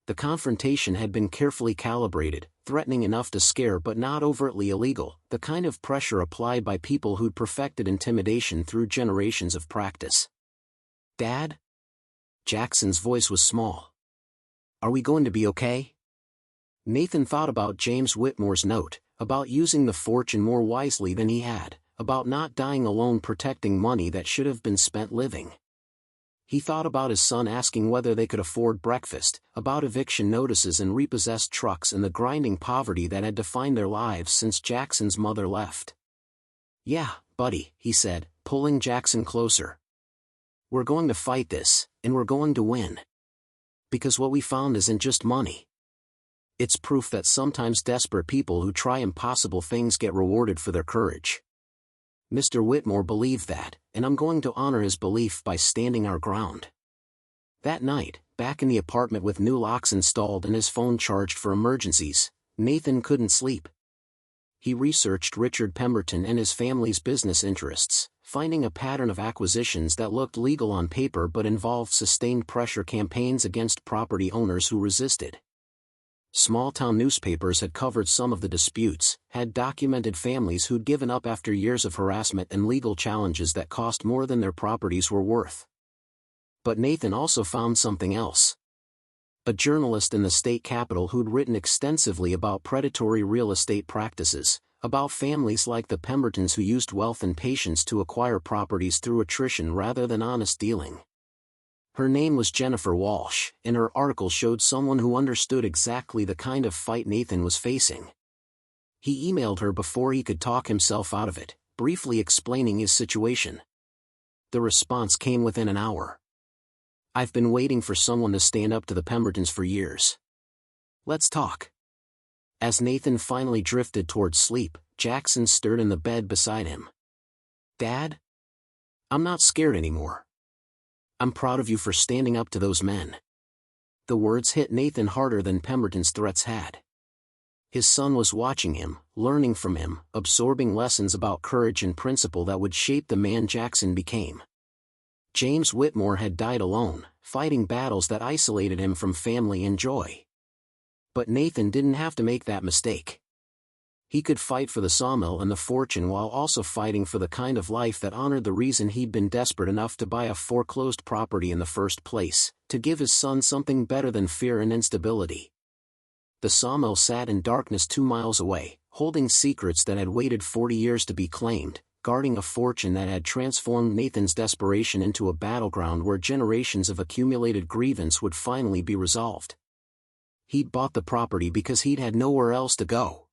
The confrontation had been carefully calibrated, threatening enough to scare but not overtly illegal, the kind of pressure applied by people who'd perfected intimidation through generations of practice. "Dad?" Jackson's voice was small. "Are we going to be okay?" Nathan thought about James Whitmore's note, about using the fortune more wisely than he had, about not dying alone protecting money that should have been spent living. He thought about his son asking whether they could afford breakfast, about eviction notices and repossessed trucks and the grinding poverty that had defined their lives since Jackson's mother left. "Yeah, buddy," he said, pulling Jackson closer. "We're going to fight this, and we're going to win. Because what we found isn't just money. It's proof that sometimes desperate people who try impossible things get rewarded for their courage. Mr. Whitmore believed that, and I'm going to honor his belief by standing our ground." That night, back in the apartment with new locks installed and his phone charged for emergencies, Nathan couldn't sleep. He researched Richard Pemberton and his family's business interests, finding a pattern of acquisitions that looked legal on paper but involved sustained pressure campaigns against property owners who resisted. Small-town newspapers had covered some of the disputes, had documented families who'd given up after years of harassment and legal challenges that cost more than their properties were worth. But Nathan also found something else. A journalist in the state capitol who'd written extensively about predatory real estate practices, about families like the Pembertons who used wealth and patience to acquire properties through attrition rather than honest dealing. Her name was Jennifer Walsh, and her article showed someone who understood exactly the kind of fight Nathan was facing. He emailed her before he could talk himself out of it, briefly explaining his situation. The response came within an hour. "I've been waiting for someone to stand up to the Pembertons for years. Let's talk." As Nathan finally drifted towards sleep, Jackson stirred in the bed beside him. "Dad? I'm not scared anymore. I'm proud of you for standing up to those men." The words hit Nathan harder than Pemberton's threats had. His son was watching him, learning from him, absorbing lessons about courage and principle that would shape the man Jackson became. James Whitmore had died alone, fighting battles that isolated him from family and joy. But Nathan didn't have to make that mistake. He could fight for the sawmill and the fortune while also fighting for the kind of life that honored the reason he'd been desperate enough to buy a foreclosed property in the first place, to give his son something better than fear and instability. The sawmill sat in darkness 2 miles away, holding secrets that had waited 40 years to be claimed, guarding a fortune that had transformed Nathan's desperation into a battleground where generations of accumulated grievance would finally be resolved. He'd bought the property because he'd had nowhere else to go.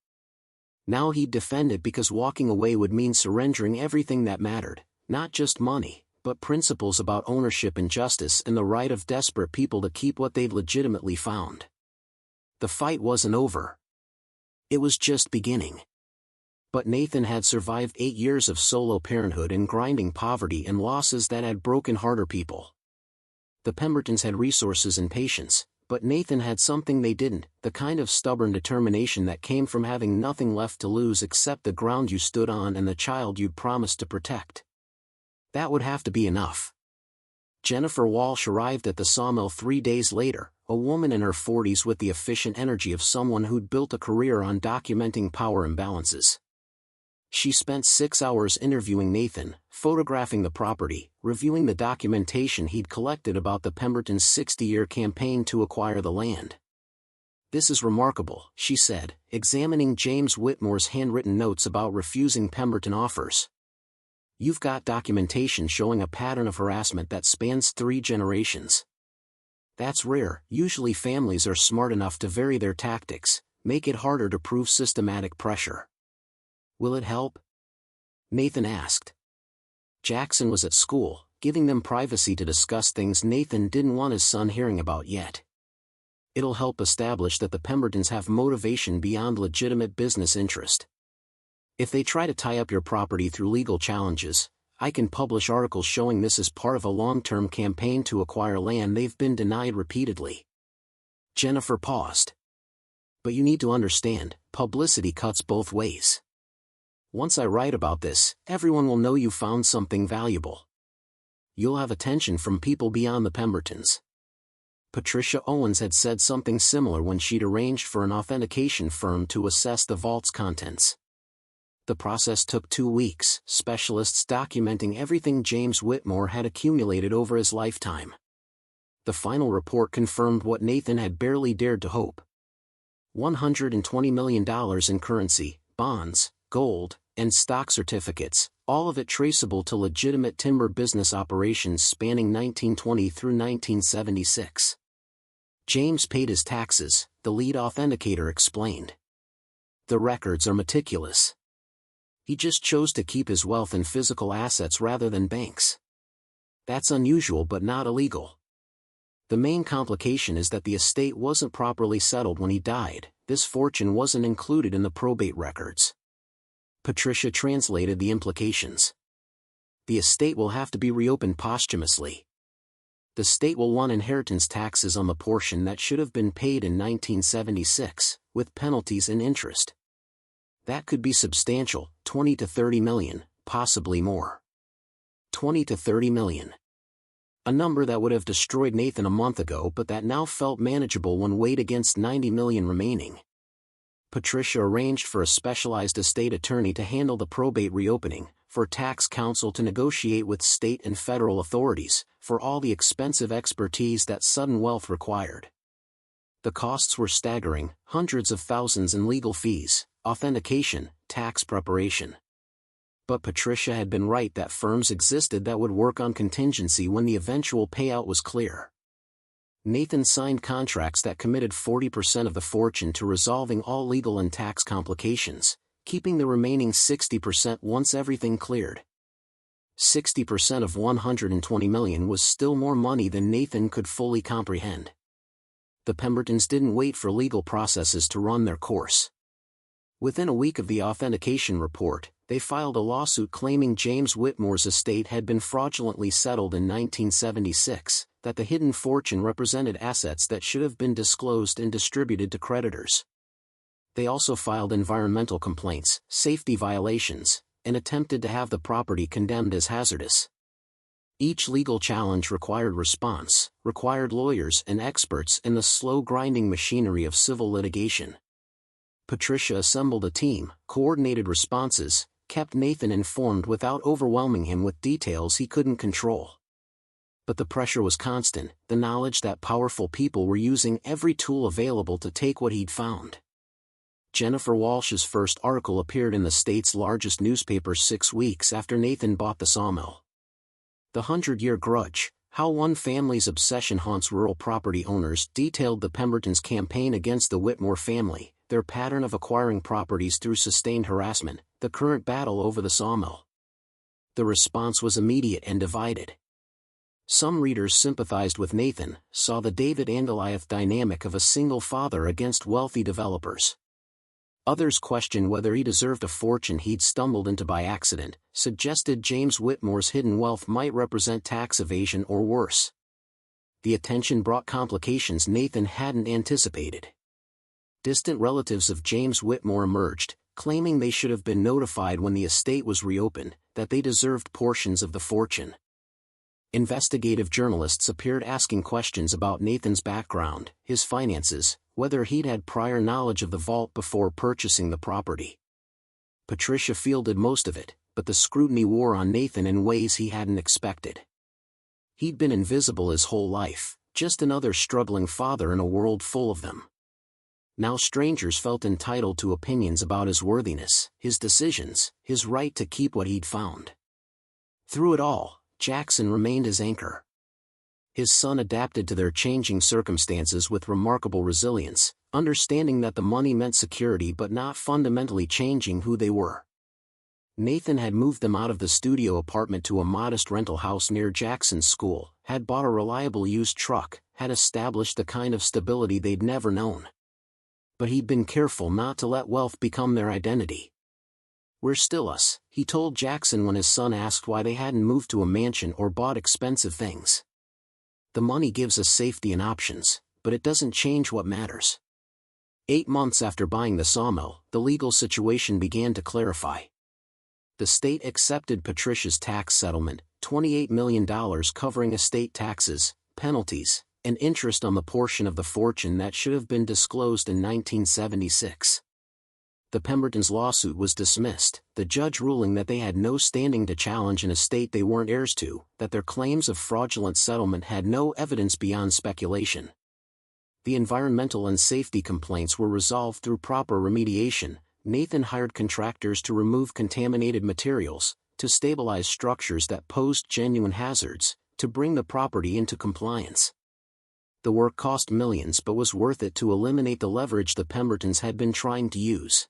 Now he'd defend it because walking away would mean surrendering everything that mattered, not just money, but principles about ownership and justice and the right of desperate people to keep what they'd legitimately found. The fight wasn't over. It was just beginning. But Nathan had survived 8 years of solo parenthood and grinding poverty and losses that had broken harder people. The Pembertons had resources and patience, but Nathan had something they didn't, the kind of stubborn determination that came from having nothing left to lose except the ground you stood on and the child you'd promised to protect. That would have to be enough. Jennifer Walsh arrived at the sawmill 3 days later, a woman in her 40s with the efficient energy of someone who'd built a career on documenting power imbalances. She spent 6 hours interviewing Nathan, photographing the property, reviewing the documentation he'd collected about the Pemberton's 60-year campaign to acquire the land. "This is remarkable," she said, examining James Whitmore's handwritten notes about refusing Pemberton offers. "You've got documentation showing a pattern of harassment that spans 3 generations. That's rare. Usually families are smart enough to vary their tactics, make it harder to prove systematic pressure." "Will it help?" Nathan asked. Jackson was at school, giving them privacy to discuss things Nathan didn't want his son hearing about yet. "It'll help establish that the Pembertons have motivation beyond legitimate business interest. If they try to tie up your property through legal challenges, I can publish articles showing this is part of a long-term campaign to acquire land they've been denied repeatedly." Jennifer paused. "But you need to understand, publicity cuts both ways. Once I write about this, everyone will know you found something valuable. You'll have attention from people beyond the Pembertons." Patricia Owens had said something similar when she'd arranged for an authentication firm to assess the vault's contents. The process took 2 weeks, specialists documenting everything James Whitmore had accumulated over his lifetime. The final report confirmed what Nathan had barely dared to hope. $120 million in currency, bonds, gold, and stock certificates, all of it traceable to legitimate timber business operations spanning 1920 through 1976. "James paid his taxes," the lead authenticator explained. "The records are meticulous. He just chose to keep his wealth in physical assets rather than banks. That's unusual but not illegal. The main complication is that the estate wasn't properly settled when he died. This fortune wasn't included in the probate records." Patricia translated the implications. "The estate will have to be reopened posthumously. The state will want inheritance taxes on the portion that should have been paid in 1976, with penalties and interest. That could be substantial, 20 to 30 million, possibly more. 20 to 30 million. A number that would have destroyed Nathan a month ago but that now felt manageable when weighed against 90 million remaining." Patricia arranged for a specialized estate attorney to handle the probate reopening, for tax counsel to negotiate with state and federal authorities, for all the expensive expertise that sudden wealth required. The costs were staggering, hundreds of thousands in legal fees, authentication, tax preparation. But Patricia had been right that firms existed that would work on contingency when the eventual payout was clear. Nathan signed contracts that committed 40% of the fortune to resolving all legal and tax complications, keeping the remaining 60% once everything cleared. 60% of $120 million was still more money than Nathan could fully comprehend. The Pembertons didn't wait for legal processes to run their course. Within a week of the authentication report, they filed a lawsuit claiming James Whitmore's estate had been fraudulently settled in 1976, that the hidden fortune represented assets that should have been disclosed and distributed to creditors. They also filed environmental complaints, safety violations, and attempted to have the property condemned as hazardous. Each legal challenge required response, required lawyers and experts in the slow grinding machinery of civil litigation. Patricia assembled a team, coordinated responses, kept Nathan informed without overwhelming him with details he couldn't control. But the pressure was constant, the knowledge that powerful people were using every tool available to take what he'd found. Jennifer Walsh's first article appeared in the state's largest newspaper 6 weeks after Nathan bought the sawmill. "The 100-Year Grudge: How One Family's Obsession Haunts Rural Property Owners" detailed the Pembertons' campaign against the Whitmore family, their pattern of acquiring properties through sustained harassment, the current battle over the sawmill. The response was immediate and divided. Some readers sympathized with Nathan, saw the David and Goliath dynamic of a single father against wealthy developers. Others questioned whether he deserved a fortune he'd stumbled into by accident, suggested James Whitmore's hidden wealth might represent tax evasion or worse. The attention brought complications Nathan hadn't anticipated. Distant relatives of James Whitmore emerged, claiming they should have been notified when the estate was reopened, that they deserved portions of the fortune. Investigative journalists appeared asking questions about Nathan's background, his finances, whether he'd had prior knowledge of the vault before purchasing the property. Patricia fielded most of it, but the scrutiny wore on Nathan in ways he hadn't expected. He'd been invisible his whole life, just another struggling father in a world full of them. Now strangers felt entitled to opinions about his worthiness, his decisions, his right to keep what he'd found. Through it all, Jackson remained his anchor. His son adapted to their changing circumstances with remarkable resilience, understanding that the money meant security but not fundamentally changing who they were. Nathan had moved them out of the studio apartment to a modest rental house near Jackson's school, had bought a reliable used truck, had established the kind of stability they'd never known. But he'd been careful not to let wealth become their identity. "We're still us," he told Jackson when his son asked why they hadn't moved to a mansion or bought expensive things. "The money gives us safety and options, but it doesn't change what matters." 8 months after buying the sawmill, the legal situation began to clarify. The state accepted Patricia's tax settlement, $28 million covering estate taxes, penalties, and interest on the portion of the fortune that should have been disclosed in 1976. The Pembertons' lawsuit was dismissed, the judge ruling that they had no standing to challenge an estate they weren't heirs to, that their claims of fraudulent settlement had no evidence beyond speculation. The environmental and safety complaints were resolved through proper remediation. Nathan hired contractors to remove contaminated materials, to stabilize structures that posed genuine hazards, to bring the property into compliance. The work cost millions but was worth it to eliminate the leverage the Pembertons had been trying to use.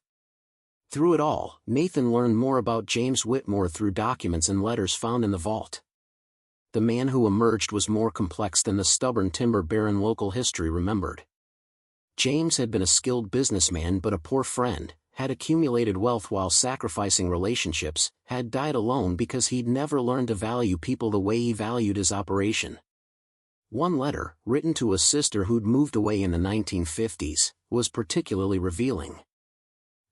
Through it all, Nathan learned more about James Whitmore through documents and letters found in the vault. The man who emerged was more complex than the stubborn timber baron local history remembered. James had been a skilled businessman but a poor friend, had accumulated wealth while sacrificing relationships, had died alone because he'd never learned to value people the way he valued his operation. One letter, written to a sister who'd moved away in the 1950s, was particularly revealing.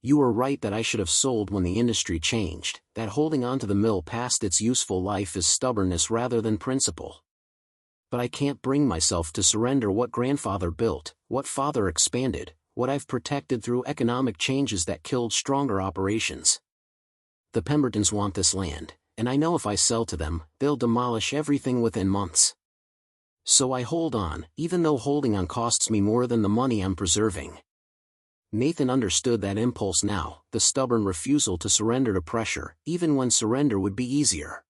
"You were right that I should have sold when the industry changed, that holding on to the mill past its useful life is stubbornness rather than principle. But I can't bring myself to surrender what grandfather built, what father expanded, what I've protected through economic changes that killed stronger operations. The Pembertons want this land, and I know if I sell to them, they'll demolish everything within months. So I hold on, even though holding on costs me more than the money I'm preserving." Nathan understood that impulse now, the stubborn refusal to surrender to pressure, even when surrender would be easier.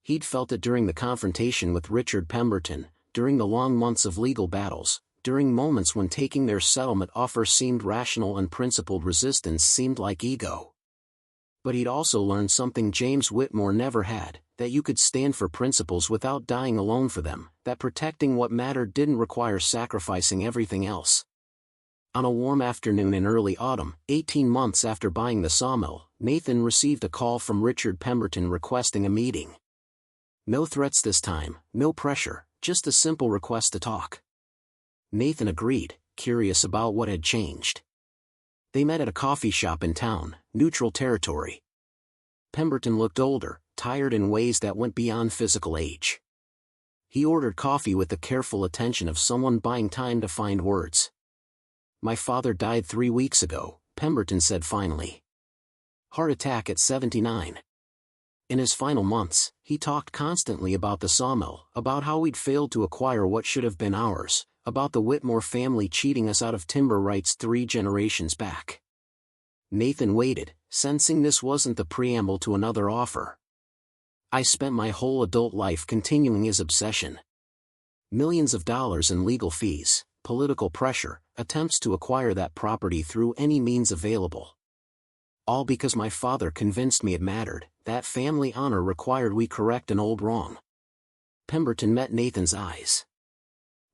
He'd felt it during the confrontation with Richard Pemberton, during the long months of legal battles, during moments when taking their settlement offer seemed rational and principled resistance seemed like ego. But he'd also learned something James Whitmore never had, that you could stand for principles without dying alone for them, that protecting what mattered didn't require sacrificing everything else. On a warm afternoon in early autumn, 18 months after buying the sawmill, Nathan received a call from Richard Pemberton requesting a meeting. No threats this time, no pressure, just a simple request to talk. Nathan agreed, curious about what had changed. They met at a coffee shop in town, neutral territory. Pemberton looked older, tired in ways that went beyond physical age. He ordered coffee with the careful attention of someone buying time to find words. "My father died 3 weeks ago," Pemberton said finally. "Heart attack at 79. In his final months, he talked constantly about the sawmill, about how we'd failed to acquire what should have been ours, about the Whitmore family cheating us out of timber rights 3 generations back." Nathan waited, sensing this wasn't the preamble to another offer. "I spent my whole adult life continuing his obsession. Millions of dollars in legal fees, political pressure, attempts to acquire that property through any means available. All because my father convinced me it mattered, that family honor required we correct an old wrong." Pemberton met Nathan's eyes.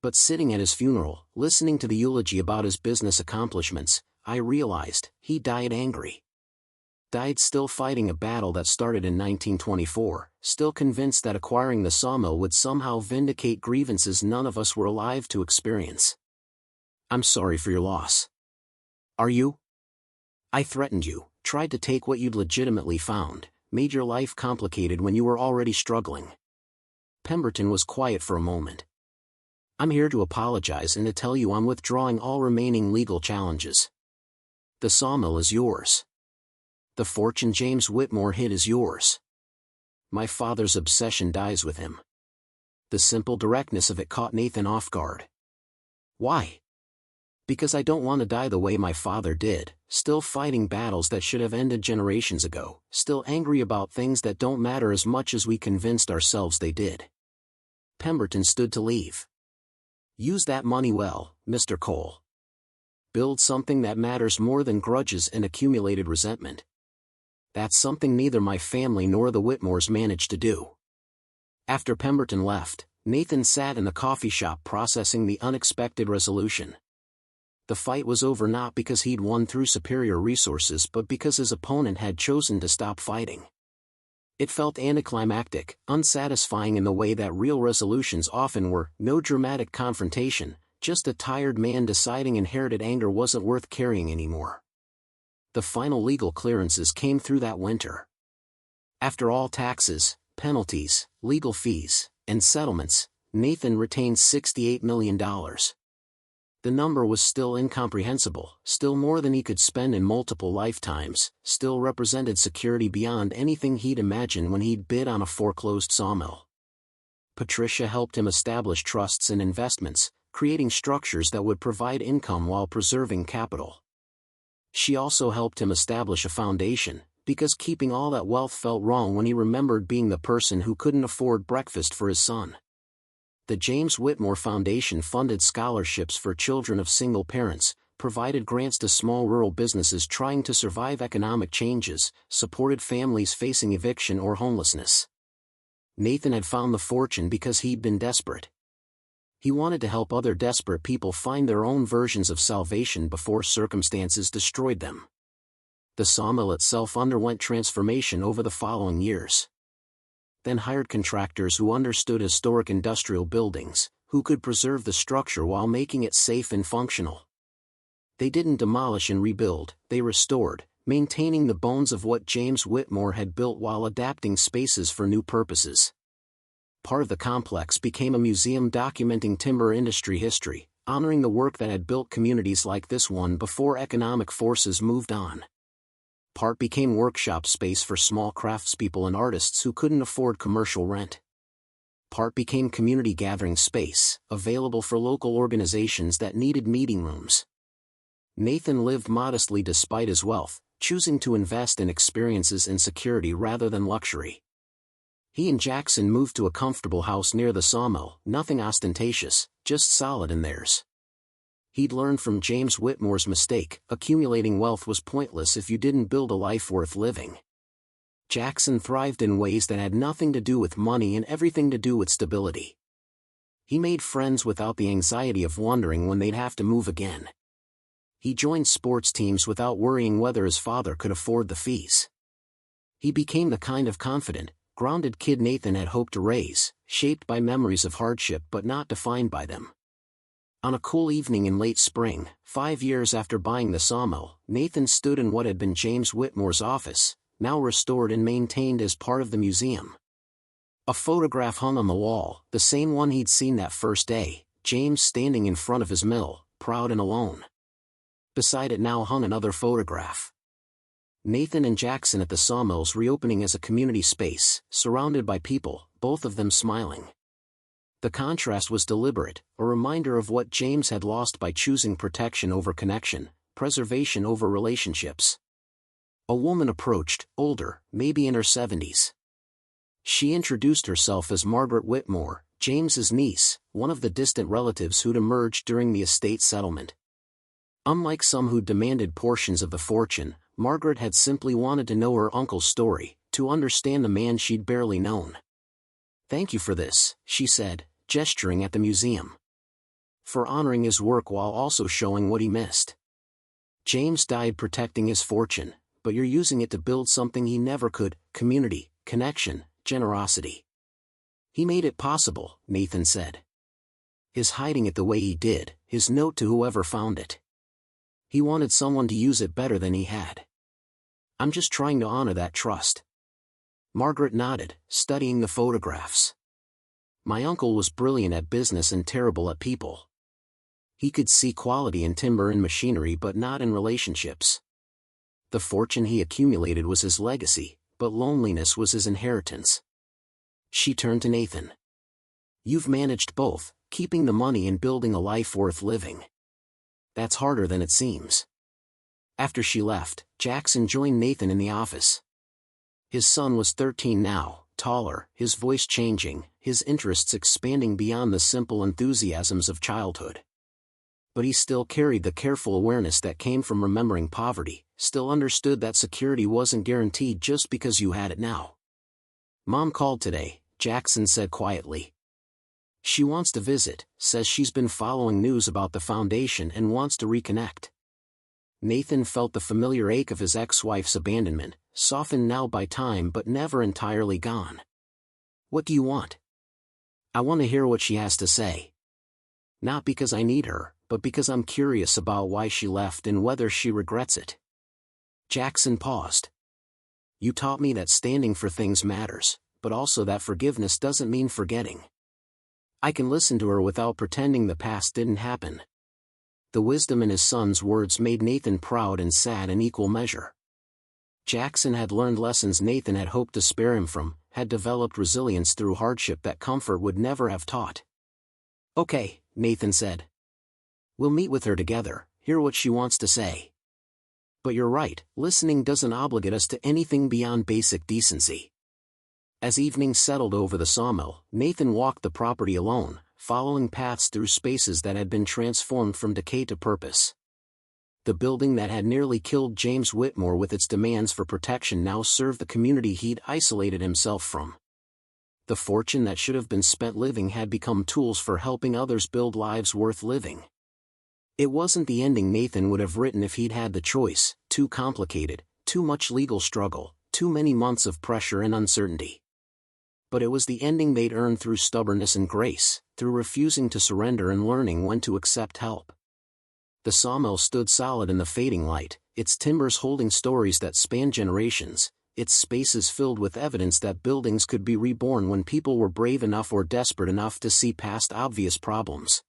"But sitting at his funeral, listening to the eulogy about his business accomplishments, I realized, he died angry. Died still fighting a battle that started in 1924, still convinced that acquiring the sawmill would somehow vindicate grievances none of us were alive to experience. I'm sorry for your loss. Are you? I threatened you, tried to take what you'd legitimately found, made your life complicated when you were already struggling." Pemberton was quiet for a moment. "I'm here to apologize and to tell you I'm withdrawing all remaining legal challenges. The sawmill is yours. The fortune James Whitmore hid is yours. My father's obsession dies with him." The simple directness of it caught Nathan off guard. "Why?" "Because I don't want to die the way my father did, still fighting battles that should have ended generations ago, still angry about things that don't matter as much as we convinced ourselves they did." Pemberton stood to leave. "Use that money well, Mr. Cole. Build something that matters more than grudges and accumulated resentment. That's something neither my family nor the Whitmores managed to do." After Pemberton left, Nathan sat in the coffee shop processing the unexpected resolution. The fight was over not because he'd won through superior resources but because his opponent had chosen to stop fighting. It felt anticlimactic, unsatisfying in the way that real resolutions often were, no dramatic confrontation, just a tired man deciding inherited anger wasn't worth carrying anymore. The final legal clearances came through that winter. After all taxes, penalties, legal fees, and settlements, Nathan retained $68 million. The number was still incomprehensible, still more than he could spend in multiple lifetimes, still represented security beyond anything he'd imagined when he'd bid on a foreclosed sawmill. Patricia helped him establish trusts and investments, creating structures that would provide income while preserving capital. She also helped him establish a foundation, because keeping all that wealth felt wrong when he remembered being the person who couldn't afford breakfast for his son. The James Whitmore Foundation funded scholarships for children of single parents, provided grants to small rural businesses trying to survive economic changes, supported families facing eviction or homelessness. Nathan had found the fortune because he'd been desperate. He wanted to help other desperate people find their own versions of salvation before circumstances destroyed them. The sawmill itself underwent transformation over the following years. Then hired contractors who understood historic industrial buildings, who could preserve the structure while making it safe and functional. They didn't demolish and rebuild, they restored, maintaining the bones of what James Whitmore had built while adapting spaces for new purposes. Part of the complex became a museum documenting timber industry history, honoring the work that had built communities like this one before economic forces moved on. Part became workshop space for small craftspeople and artists who couldn't afford commercial rent. Part became community gathering space, available for local organizations that needed meeting rooms. Nathan lived modestly despite his wealth, choosing to invest in experiences and security rather than luxury. He and Jackson moved to a comfortable house near the sawmill, nothing ostentatious, just solid in theirs. He'd learned from James Whitmore's mistake: accumulating wealth was pointless if you didn't build a life worth living. Jackson thrived in ways that had nothing to do with money and everything to do with stability. He made friends without the anxiety of wondering when they'd have to move again. He joined sports teams without worrying whether his father could afford the fees. He became the kind of confident, grounded kid Nathan had hoped to raise, shaped by memories of hardship but not defined by them. On a cool evening in late spring, 5 years after buying the sawmill, Nathan stood in what had been James Whitmore's office, now restored and maintained as part of the museum. A photograph hung on the wall, the same one he'd seen that first day, James standing in front of his mill, proud and alone. Beside it now hung another photograph. Nathan and Jackson at the sawmill's reopening as a community space, surrounded by people, both of them smiling. The contrast was deliberate, a reminder of what James had lost by choosing protection over connection, preservation over relationships. A woman approached, older, maybe in her 70s. She introduced herself as Margaret Whitmore, James's niece, one of the distant relatives who'd emerged during the estate settlement. Unlike some who demanded portions of the fortune, Margaret had simply wanted to know her uncle's story, to understand the man she'd barely known. "Thank you for this," she said, gesturing at the museum. "For honoring his work while also showing what he missed. James died protecting his fortune, but you're using it to build something he never could: community, connection, generosity." "He made it possible," Nathan said. "His hiding it the way he did, his note to whoever found it. He wanted someone to use it better than he had. I'm just trying to honor that trust." Margaret nodded, studying the photographs. My uncle was brilliant at business and terrible at people. He could see quality in timber and machinery but not in relationships. The fortune he accumulated was his legacy, but loneliness was his inheritance. She turned to Nathan. You've managed both, keeping the money and building a life worth living. That's harder than it seems. After she left, Jackson joined Nathan in the office. His son was 13 now, taller, his voice changing, his interests expanding beyond the simple enthusiasms of childhood. But he still carried the careful awareness that came from remembering poverty, still understood that security wasn't guaranteed just because you had it now. Mom called today, Jackson said quietly. She wants to visit, says she's been following news about the foundation and wants to reconnect. Nathan felt the familiar ache of his ex-wife's abandonment, softened now by time but never entirely gone. What do you want? I want to hear what she has to say. Not because I need her, but because I'm curious about why she left and whether she regrets it. Jackson paused. You taught me that standing for things matters, but also that forgiveness doesn't mean forgetting. I can listen to her without pretending the past didn't happen. The wisdom in his son's words made Nathan proud and sad in equal measure. Jackson had learned lessons Nathan had hoped to spare him from, had developed resilience through hardship that comfort would never have taught. Okay, Nathan said. We'll meet with her together, hear what she wants to say. But you're right, listening doesn't obligate us to anything beyond basic decency. As evening settled over the sawmill, Nathan walked the property alone, following paths through spaces that had been transformed from decay to purpose. The building that had nearly killed James Whitmore with its demands for protection now served the community he'd isolated himself from. The fortune that should have been spent living had become tools for helping others build lives worth living. It wasn't the ending Nathan would have written if he'd had the choice, too complicated, too much legal struggle, too many months of pressure and uncertainty. But it was the ending they'd earned through stubbornness and grace, through refusing to surrender and learning when to accept help. The sawmill stood solid in the fading light, its timbers holding stories that spanned generations, its spaces filled with evidence that buildings could be reborn when people were brave enough or desperate enough to see past obvious problems.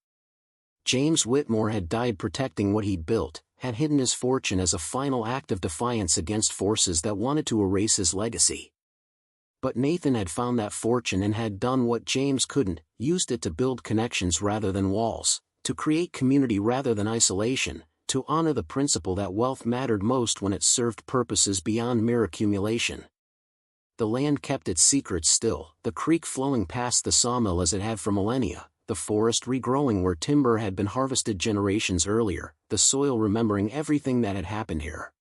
James Whitmore had died protecting what he'd built, had hidden his fortune as a final act of defiance against forces that wanted to erase his legacy. But Nathan had found that fortune and had done what James couldn't, used it to build connections rather than walls, to create community rather than isolation, to honor the principle that wealth mattered most when it served purposes beyond mere accumulation. The land kept its secrets still, the creek flowing past the sawmill as it had for millennia, the forest regrowing where timber had been harvested generations earlier, the soil remembering everything that had happened here.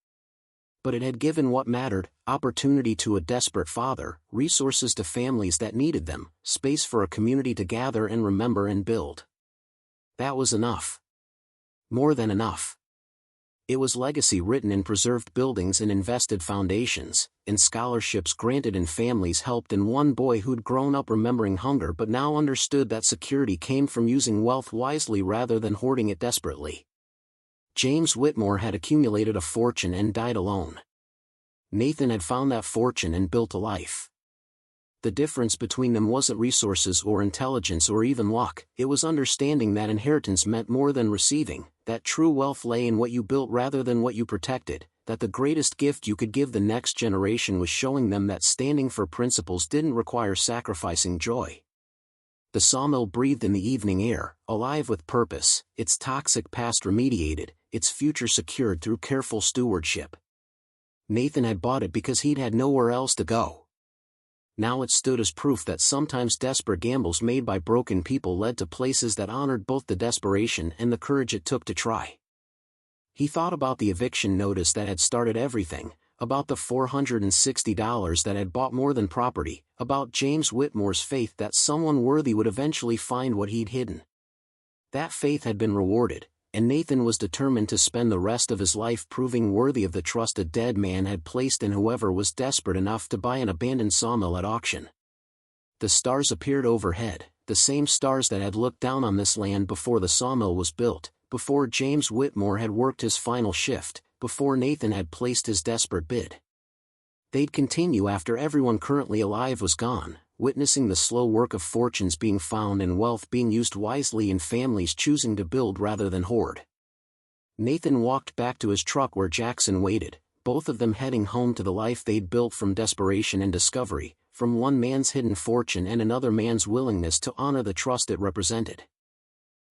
But it had given what mattered, opportunity to a desperate father, resources to families that needed them, space for a community to gather and remember and build. That was enough. More than enough. It was legacy written in preserved buildings and invested foundations, in scholarships granted and families helped, in one boy who'd grown up remembering hunger but now understood that security came from using wealth wisely rather than hoarding it desperately. James Whitmore had accumulated a fortune and died alone. Nathan had found that fortune and built a life. The difference between them wasn't resources or intelligence or even luck, it was understanding that inheritance meant more than receiving, that true wealth lay in what you built rather than what you protected, that the greatest gift you could give the next generation was showing them that standing for principles didn't require sacrificing joy. The sawmill breathed in the evening air, alive with purpose, its toxic past remediated, its future secured through careful stewardship. Nathan had bought it because he'd had nowhere else to go. Now it stood as proof that sometimes desperate gambles made by broken people led to places that honored both the desperation and the courage it took to try. He thought about the eviction notice that had started everything, about the $460 that had bought more than property, about James Whitmore's faith that someone worthy would eventually find what he'd hidden. That faith had been rewarded, and Nathan was determined to spend the rest of his life proving worthy of the trust a dead man had placed in whoever was desperate enough to buy an abandoned sawmill at auction. The stars appeared overhead, the same stars that had looked down on this land before the sawmill was built, before James Whitmore had worked his final shift, before Nathan had placed his desperate bid. They'd continue after everyone currently alive was gone, witnessing the slow work of fortunes being found and wealth being used wisely in families choosing to build rather than hoard. Nathan walked back to his truck where Jackson waited, both of them heading home to the life they'd built from desperation and discovery, from one man's hidden fortune and another man's willingness to honor the trust it represented.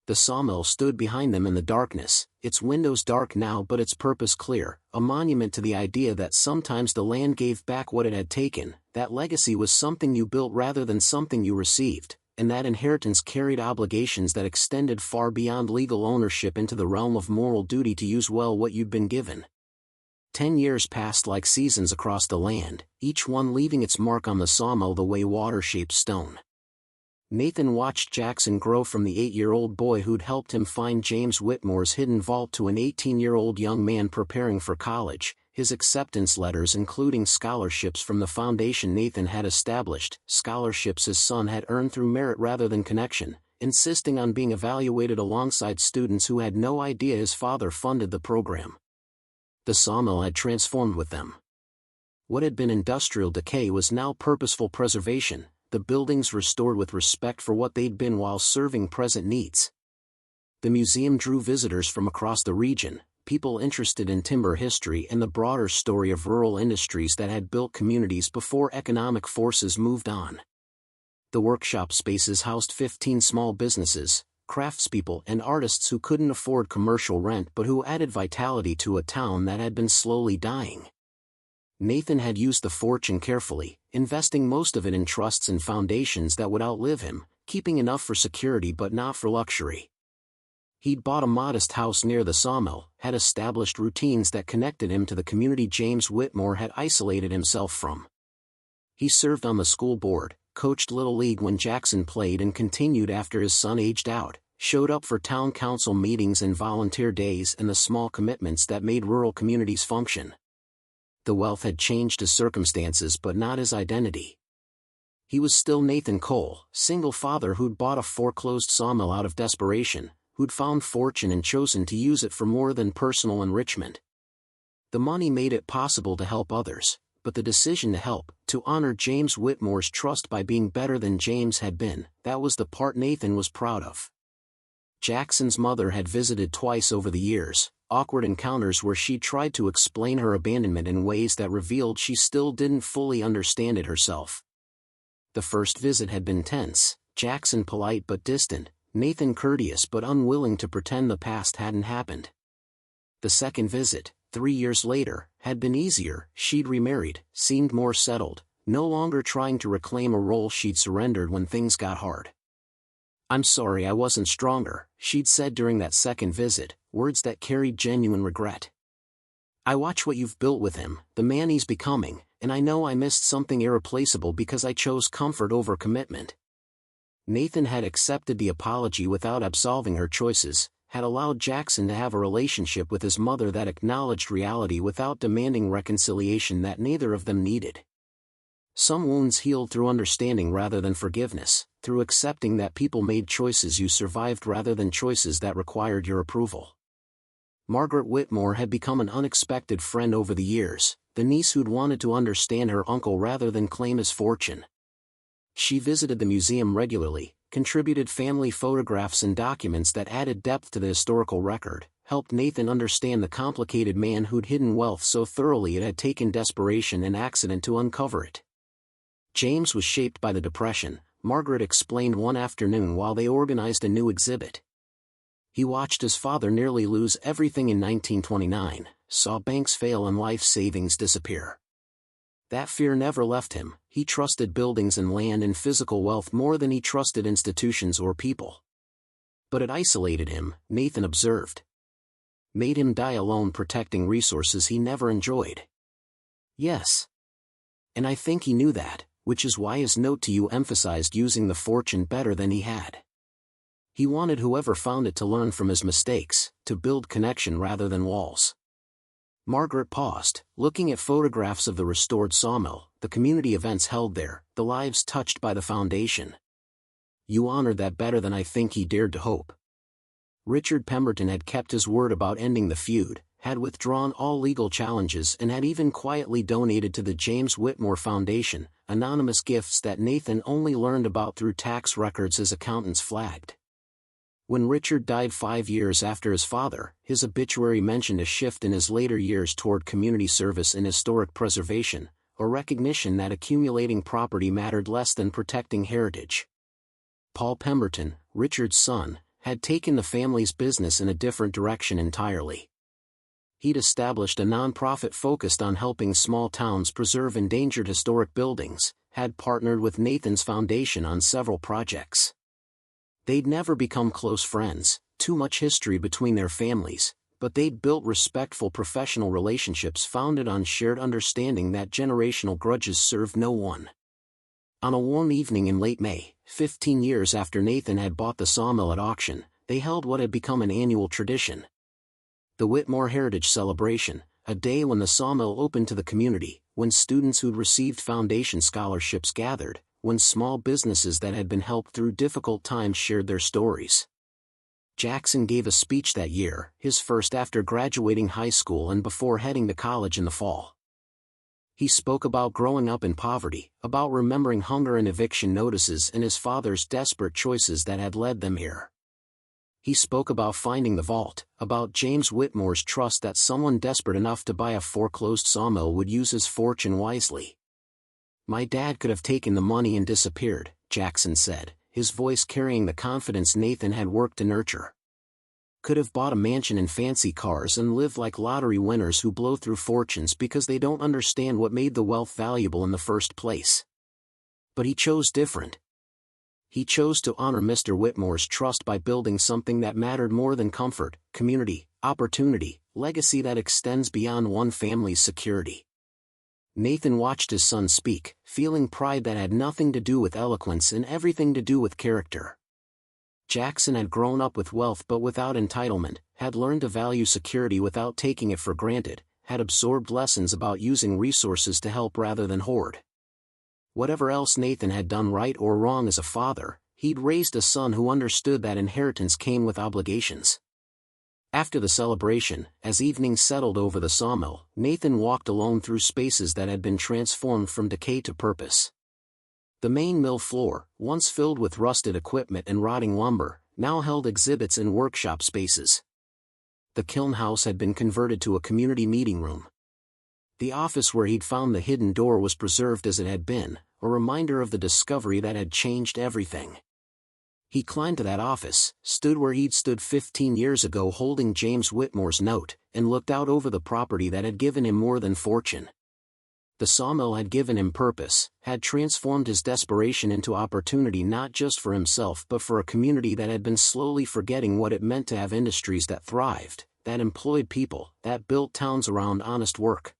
The sawmill stood behind them in the darkness, its windows dark now but its purpose clear, a monument to the idea that sometimes the land gave back what it had taken, that legacy was something you built rather than something you received, and that inheritance carried obligations that extended far beyond legal ownership into the realm of moral duty to use well what you'd been given. 10 years passed like seasons across the land, each one leaving its mark on the sawmill the way water shapes stone. Nathan watched Jackson grow from the 8-year-old boy who'd helped him find James Whitmore's hidden vault to an 18-year-old young man preparing for college, his acceptance letters including scholarships from the foundation Nathan had established, scholarships his son had earned through merit rather than connection, insisting on being evaluated alongside students who had no idea his father funded the program. The sawmill had transformed with them. What had been industrial decay was now purposeful preservation, the buildings restored with respect for what they'd been while serving present needs. The museum drew visitors from across the region, people interested in timber history and the broader story of rural industries that had built communities before economic forces moved on. The workshop spaces housed 15 small businesses, craftspeople and artists who couldn't afford commercial rent but who added vitality to a town that had been slowly dying. Nathan had used the fortune carefully, investing most of it in trusts and foundations that would outlive him, keeping enough for security but not for luxury. He'd bought a modest house near the sawmill, had established routines that connected him to the community James Whitmore had isolated himself from. He served on the school board, coached Little League when Jackson played and continued after his son aged out, showed up for town council meetings and volunteer days and the small commitments that made rural communities function. The wealth had changed his circumstances but not his identity. He was still Nathan Cole, single father who'd bought a foreclosed sawmill out of desperation, who'd found fortune and chosen to use it for more than personal enrichment. The money made it possible to help others, but the decision to help, to honor James Whitmore's trust by being better than James had been, that was the part Nathan was proud of. Jackson's mother had visited twice over the years, awkward encounters where she tried to explain her abandonment in ways that revealed she still didn't fully understand it herself. The first visit had been tense, Jackson polite but distant, Nathan courteous but unwilling to pretend the past hadn't happened. The second visit, 3 years later, had been easier. She'd remarried, seemed more settled, no longer trying to reclaim a role she'd surrendered when things got hard. "I'm sorry I wasn't stronger," she'd said during that second visit, words that carried genuine regret. "I watch what you've built with him, the man he's becoming, and I know I missed something irreplaceable because I chose comfort over commitment." Nathan had accepted the apology without absolving her choices, had allowed Jackson to have a relationship with his mother that acknowledged reality without demanding reconciliation that neither of them needed. Some wounds healed through understanding rather than forgiveness, through accepting that people made choices you survived rather than choices that required your approval. Margaret Whitmore had become an unexpected friend over the years, the niece who'd wanted to understand her uncle rather than claim his fortune. She visited the museum regularly, contributed family photographs and documents that added depth to the historical record, helped Nathan understand the complicated man who'd hidden wealth so thoroughly it had taken desperation and accident to uncover it. James was shaped by the Depression, Margaret explained one afternoon while they organized a new exhibit. He watched his father nearly lose everything in 1929, saw banks fail and life savings disappear. That fear never left him. He trusted buildings and land and physical wealth more than he trusted institutions or people. But it isolated him, Nathan observed. Made him die alone protecting resources he never enjoyed. Yes. And I think he knew that, which is why his note to you emphasized using the fortune better than he had. He wanted whoever found it to learn from his mistakes, to build connection rather than walls. Margaret paused, looking at photographs of the restored sawmill, the community events held there, the lives touched by the foundation. "You honored that better than I think he dared to hope." Richard Pemberton had kept his word about ending the feud, had withdrawn all legal challenges and had even quietly donated to the James Whitmore Foundation, anonymous gifts that Nathan only learned about through tax records his accountants flagged. When Richard died 5 years after his father, his obituary mentioned a shift in his later years toward community service and historic preservation, a recognition that accumulating property mattered less than protecting heritage. Paul Pemberton, Richard's son, had taken the family's business in a different direction entirely. He'd established a nonprofit focused on helping small towns preserve endangered historic buildings, had partnered with Nathan's foundation on several projects. They'd never become close friends, too much history between their families, but they'd built respectful professional relationships founded on shared understanding that generational grudges served no one. On a warm evening in late May, 15 years after Nathan had bought the sawmill at auction, they held what had become an annual tradition. The Whitmore Heritage Celebration, a day when the sawmill opened to the community, when students who'd received foundation scholarships gathered, when small businesses that had been helped through difficult times shared their stories. Jackson gave a speech that year, his first after graduating high school and before heading to college in the fall. He spoke about growing up in poverty, about remembering hunger and eviction notices and his father's desperate choices that had led them here. He spoke about finding the vault, about James Whitmore's trust that someone desperate enough to buy a foreclosed sawmill would use his fortune wisely. "My dad could have taken the money and disappeared," Jackson said, his voice carrying the confidence Nathan had worked to nurture. "Could have bought a mansion and fancy cars and lived like lottery winners who blow through fortunes because they don't understand what made the wealth valuable in the first place. But he chose different. He chose to honor Mr. Whitmore's trust by building something that mattered more than comfort, community, opportunity, legacy that extends beyond one family's security." Nathan watched his son speak, feeling pride that had nothing to do with eloquence and everything to do with character. Jackson had grown up with wealth but without entitlement, had learned to value security without taking it for granted, had absorbed lessons about using resources to help rather than hoard. Whatever else Nathan had done right or wrong as a father, he'd raised a son who understood that inheritance came with obligations. After the celebration, as evening settled over the sawmill, Nathan walked alone through spaces that had been transformed from decay to purpose. The main mill floor, once filled with rusted equipment and rotting lumber, now held exhibits and workshop spaces. The kiln house had been converted to a community meeting room. The office where he'd found the hidden door was preserved as it had been, a reminder of the discovery that had changed everything. He climbed to that office, stood where he'd stood 15 years ago holding James Whitmore's note, and looked out over the property that had given him more than fortune. The sawmill had given him purpose, had transformed his desperation into opportunity not just for himself but for a community that had been slowly forgetting what it meant to have industries that thrived, that employed people, that built towns around honest work.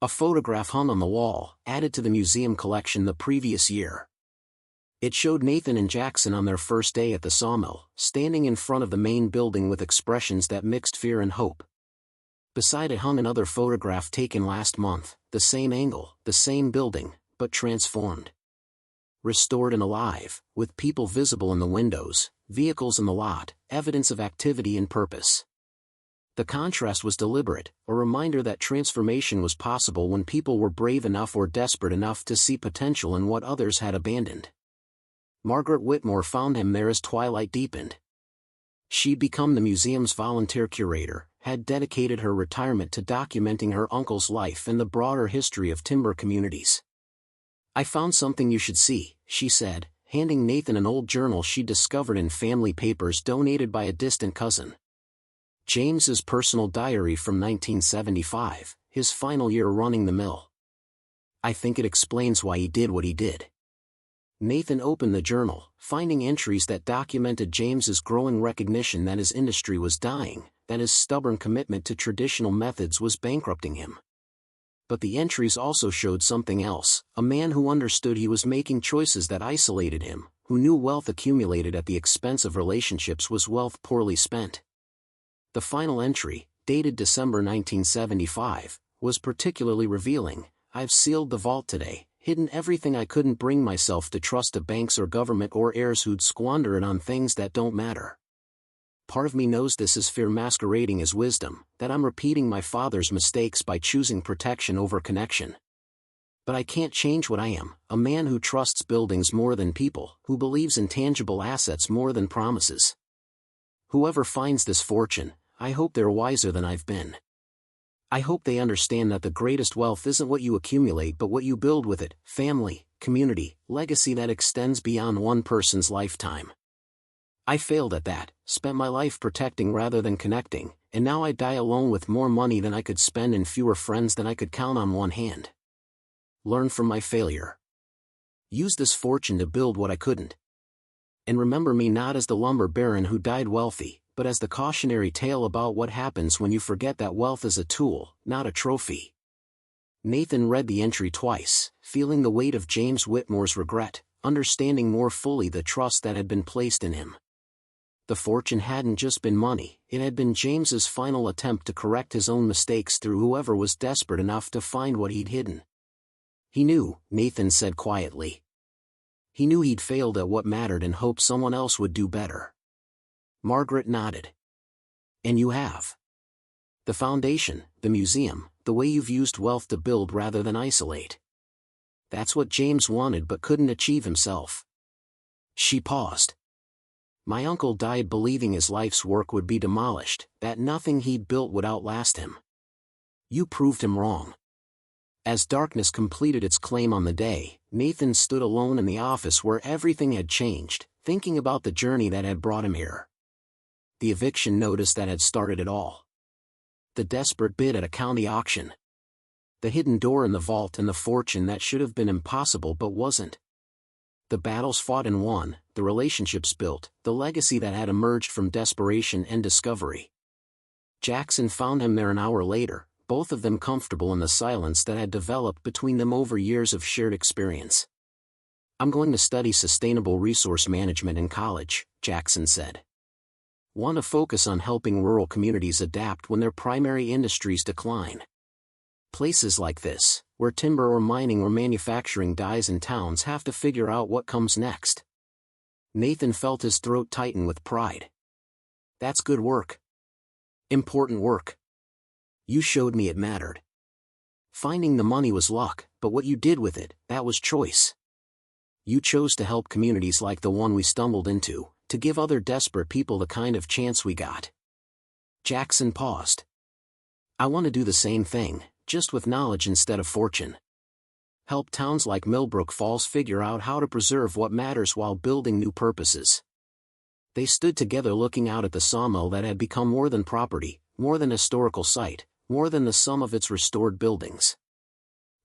A photograph hung on the wall, added to the museum collection the previous year. It showed Nathan and Jackson on their first day at the sawmill, standing in front of the main building with expressions that mixed fear and hope. Beside it hung another photograph taken last month, the same angle, the same building, but transformed. Restored and alive, with people visible in the windows, vehicles in the lot, evidence of activity and purpose. The contrast was deliberate, a reminder that transformation was possible when people were brave enough or desperate enough to see potential in what others had abandoned. Margaret Whitmore found him there as twilight deepened. She'd become the museum's volunteer curator, had dedicated her retirement to documenting her uncle's life and the broader history of timber communities. "I found something you should see," she said, handing Nathan an old journal she'd discovered in family papers donated by a distant cousin. James's personal diary from 1975, his final year running the mill. "I think it explains why he did what he did." Nathan opened the journal, finding entries that documented James's growing recognition that his industry was dying, that his stubborn commitment to traditional methods was bankrupting him. But the entries also showed something else, a man who understood he was making choices that isolated him, who knew wealth accumulated at the expense of relationships was wealth poorly spent. The final entry, dated December 1975, was particularly revealing. "I've sealed the vault today, hidden everything I couldn't bring myself to trust to banks or government or heirs who'd squander it on things that don't matter." Part of me knows this is fear masquerading as wisdom, that I'm repeating my father's mistakes by choosing protection over connection. But I can't change what I am, a man who trusts buildings more than people, who believes in tangible assets more than promises. Whoever finds this fortune, I hope they're wiser than I've been. I hope they understand that the greatest wealth isn't what you accumulate but what you build with it, family, community, legacy that extends beyond one person's lifetime. I failed at that, spent my life protecting rather than connecting, and now I die alone with more money than I could spend and fewer friends than I could count on one hand. Learn from my failure. Use this fortune to build what I couldn't. And remember me not as the lumber baron who died wealthy, but as the cautionary tale about what happens when you forget that wealth is a tool, not a trophy. Nathan read the entry twice, feeling the weight of James Whitmore's regret, understanding more fully the trust that had been placed in him. The fortune hadn't just been money, it had been James's final attempt to correct his own mistakes through whoever was desperate enough to find what he'd hidden. He knew, Nathan said quietly. He knew he'd failed at what mattered and hoped someone else would do better. Margaret nodded. And you have. The foundation, the museum, the way you've used wealth to build rather than isolate. That's what James wanted but couldn't achieve himself. She paused. My uncle died believing his life's work would be demolished, that nothing he'd built would outlast him. You proved him wrong. As darkness completed its claim on the day, Nathan stood alone in the office where everything had changed, thinking about the journey that had brought him here. The eviction notice that had started it all. The desperate bid at a county auction. The hidden door in the vault and the fortune that should have been impossible but wasn't. The battles fought and won, the relationships built, the legacy that had emerged from desperation and discovery. Jackson found him there an hour later, both of them comfortable in the silence that had developed between them over years of shared experience. I'm going to study sustainable resource management in college, Jackson said. Want to focus on helping rural communities adapt when their primary industries decline. Places like this, where timber or mining or manufacturing dies in towns, have to figure out what comes next. Nathan felt his throat tighten with pride. That's good work. Important work. You showed me it mattered. Finding the money was luck, but what you did with it, that was choice. You chose to help communities like the one we stumbled into, to give other desperate people the kind of chance we got. Jackson paused. I want to do the same thing, just with knowledge instead of fortune. Help towns like Millbrook Falls figure out how to preserve what matters while building new purposes. They stood together looking out at the sawmill that had become more than property, more than historical site, more than the sum of its restored buildings.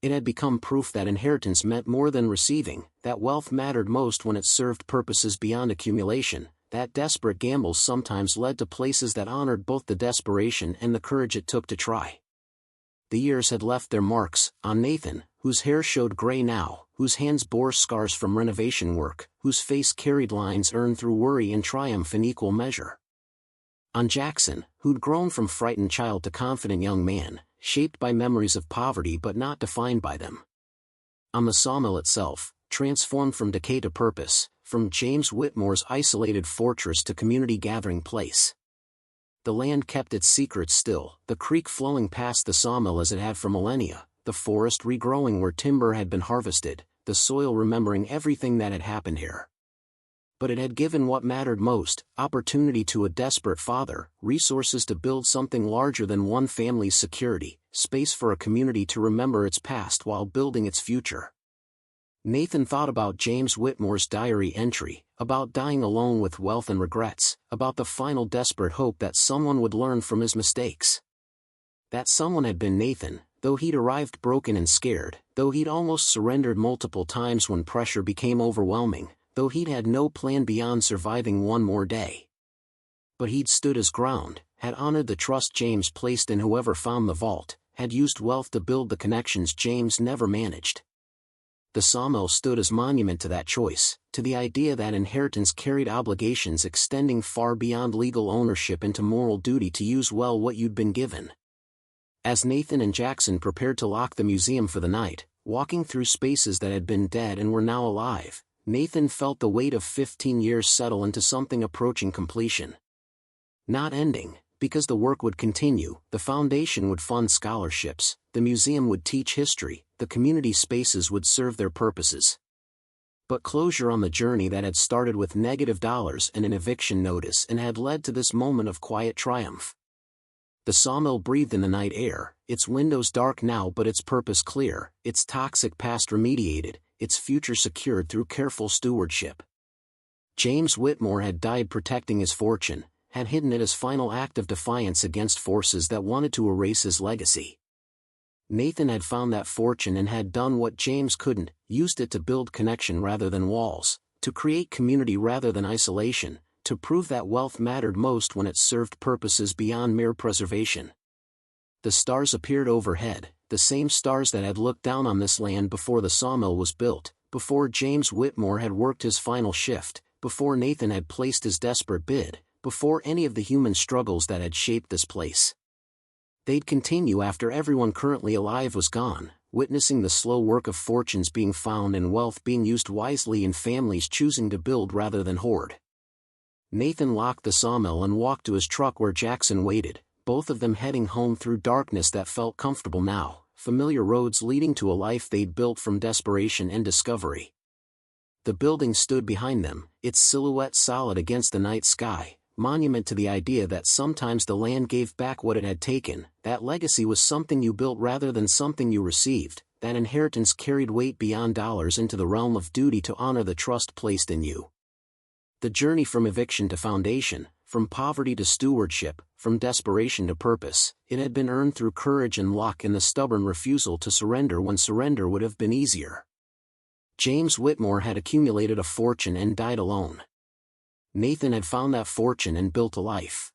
It had become proof that inheritance meant more than receiving, that wealth mattered most when it served purposes beyond accumulation, that desperate gambles sometimes led to places that honored both the desperation and the courage it took to try. The years had left their marks on Nathan, whose hair showed gray now, whose hands bore scars from renovation work, whose face carried lines earned through worry and triumph in equal measure. On Jackson, who'd grown from frightened child to confident young man, shaped by memories of poverty but not defined by them. On the sawmill itself, transformed from decay to purpose, from James Whitmore's isolated fortress to community gathering place. The land kept its secrets still, the creek flowing past the sawmill as it had for millennia, the forest regrowing where timber had been harvested, the soil remembering everything that had happened here. But it had given what mattered most, opportunity to a desperate father, resources to build something larger than one family's security, space for a community to remember its past while building its future. Nathan thought about James Whitmore's diary entry, about dying alone with wealth and regrets, about the final desperate hope that someone would learn from his mistakes. That someone had been Nathan, though he'd arrived broken and scared, though he'd almost surrendered multiple times when pressure became overwhelming, though he'd had no plan beyond surviving one more day. But he'd stood his ground, had honored the trust James placed in whoever found the vault, had used wealth to build the connections James never managed. The sawmill stood as monument to that choice, to the idea that inheritance carried obligations extending far beyond legal ownership into moral duty to use well what you'd been given. As Nathan and Jackson prepared to lock the museum for the night, walking through spaces that had been dead and were now alive, Nathan felt the weight of 15 years settle into something approaching completion. Not ending, because the work would continue. The foundation would fund scholarships, the museum would teach history, the community spaces would serve their purposes. But closure on the journey that had started with $- and an eviction notice and had led to this moment of quiet triumph. The sawmill breathed in the night air, its windows dark now but its purpose clear, its toxic past remediated, its future secured through careful stewardship. James Whitmore had died protecting his fortune, had hidden it as final act of defiance against forces that wanted to erase his legacy. Nathan had found that fortune and had done what James couldn't, used it to build connection rather than walls, to create community rather than isolation, to prove that wealth mattered most when it served purposes beyond mere preservation. The stars appeared overhead, the same stars that had looked down on this land before the sawmill was built, before James Whitmore had worked his final shift, before Nathan had placed his desperate bid, before any of the human struggles that had shaped this place. They'd continue after everyone currently alive was gone, witnessing the slow work of fortunes being found and wealth being used wisely in families choosing to build rather than hoard. Nathan locked the sawmill and walked to his truck where Jackson waited, both of them heading home through darkness that felt comfortable now, familiar roads leading to a life they'd built from desperation and discovery. The building stood behind them, its silhouette solid against the night sky, monument to the idea that sometimes the land gave back what it had taken, that legacy was something you built rather than something you received, that inheritance carried weight beyond dollars into the realm of duty to honor the trust placed in you. The journey from eviction to foundation, from poverty to stewardship, from desperation to purpose, it had been earned through courage and luck and the stubborn refusal to surrender when surrender would have been easier. James Whitmore had accumulated a fortune and died alone. Nathan had found that fortune and built a life.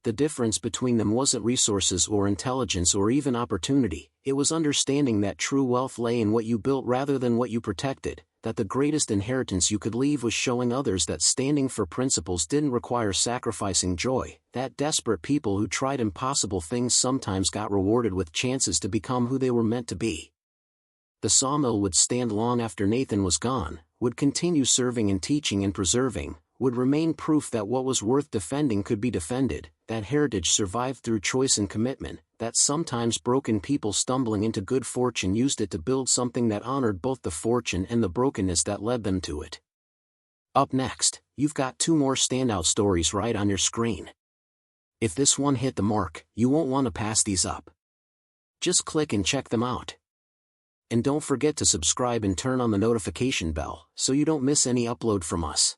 The difference between them wasn't resources or intelligence or even opportunity, it was understanding that true wealth lay in what you built rather than what you protected, that the greatest inheritance you could leave was showing others that standing for principles didn't require sacrificing joy, that desperate people who tried impossible things sometimes got rewarded with chances to become who they were meant to be. The sawmill would stand long after Nathan was gone, would continue serving and teaching and preserving, would remain proof that what was worth defending could be defended, that heritage survived through choice and commitment, that sometimes broken people stumbling into good fortune used it to build something that honored both the fortune and the brokenness that led them to it. Up next, you've got 2 more standout stories right on your screen. If this one hit the mark, you won't want to pass these up. Just click and check them out. And don't forget to subscribe and turn on the notification bell so you don't miss any upload from us.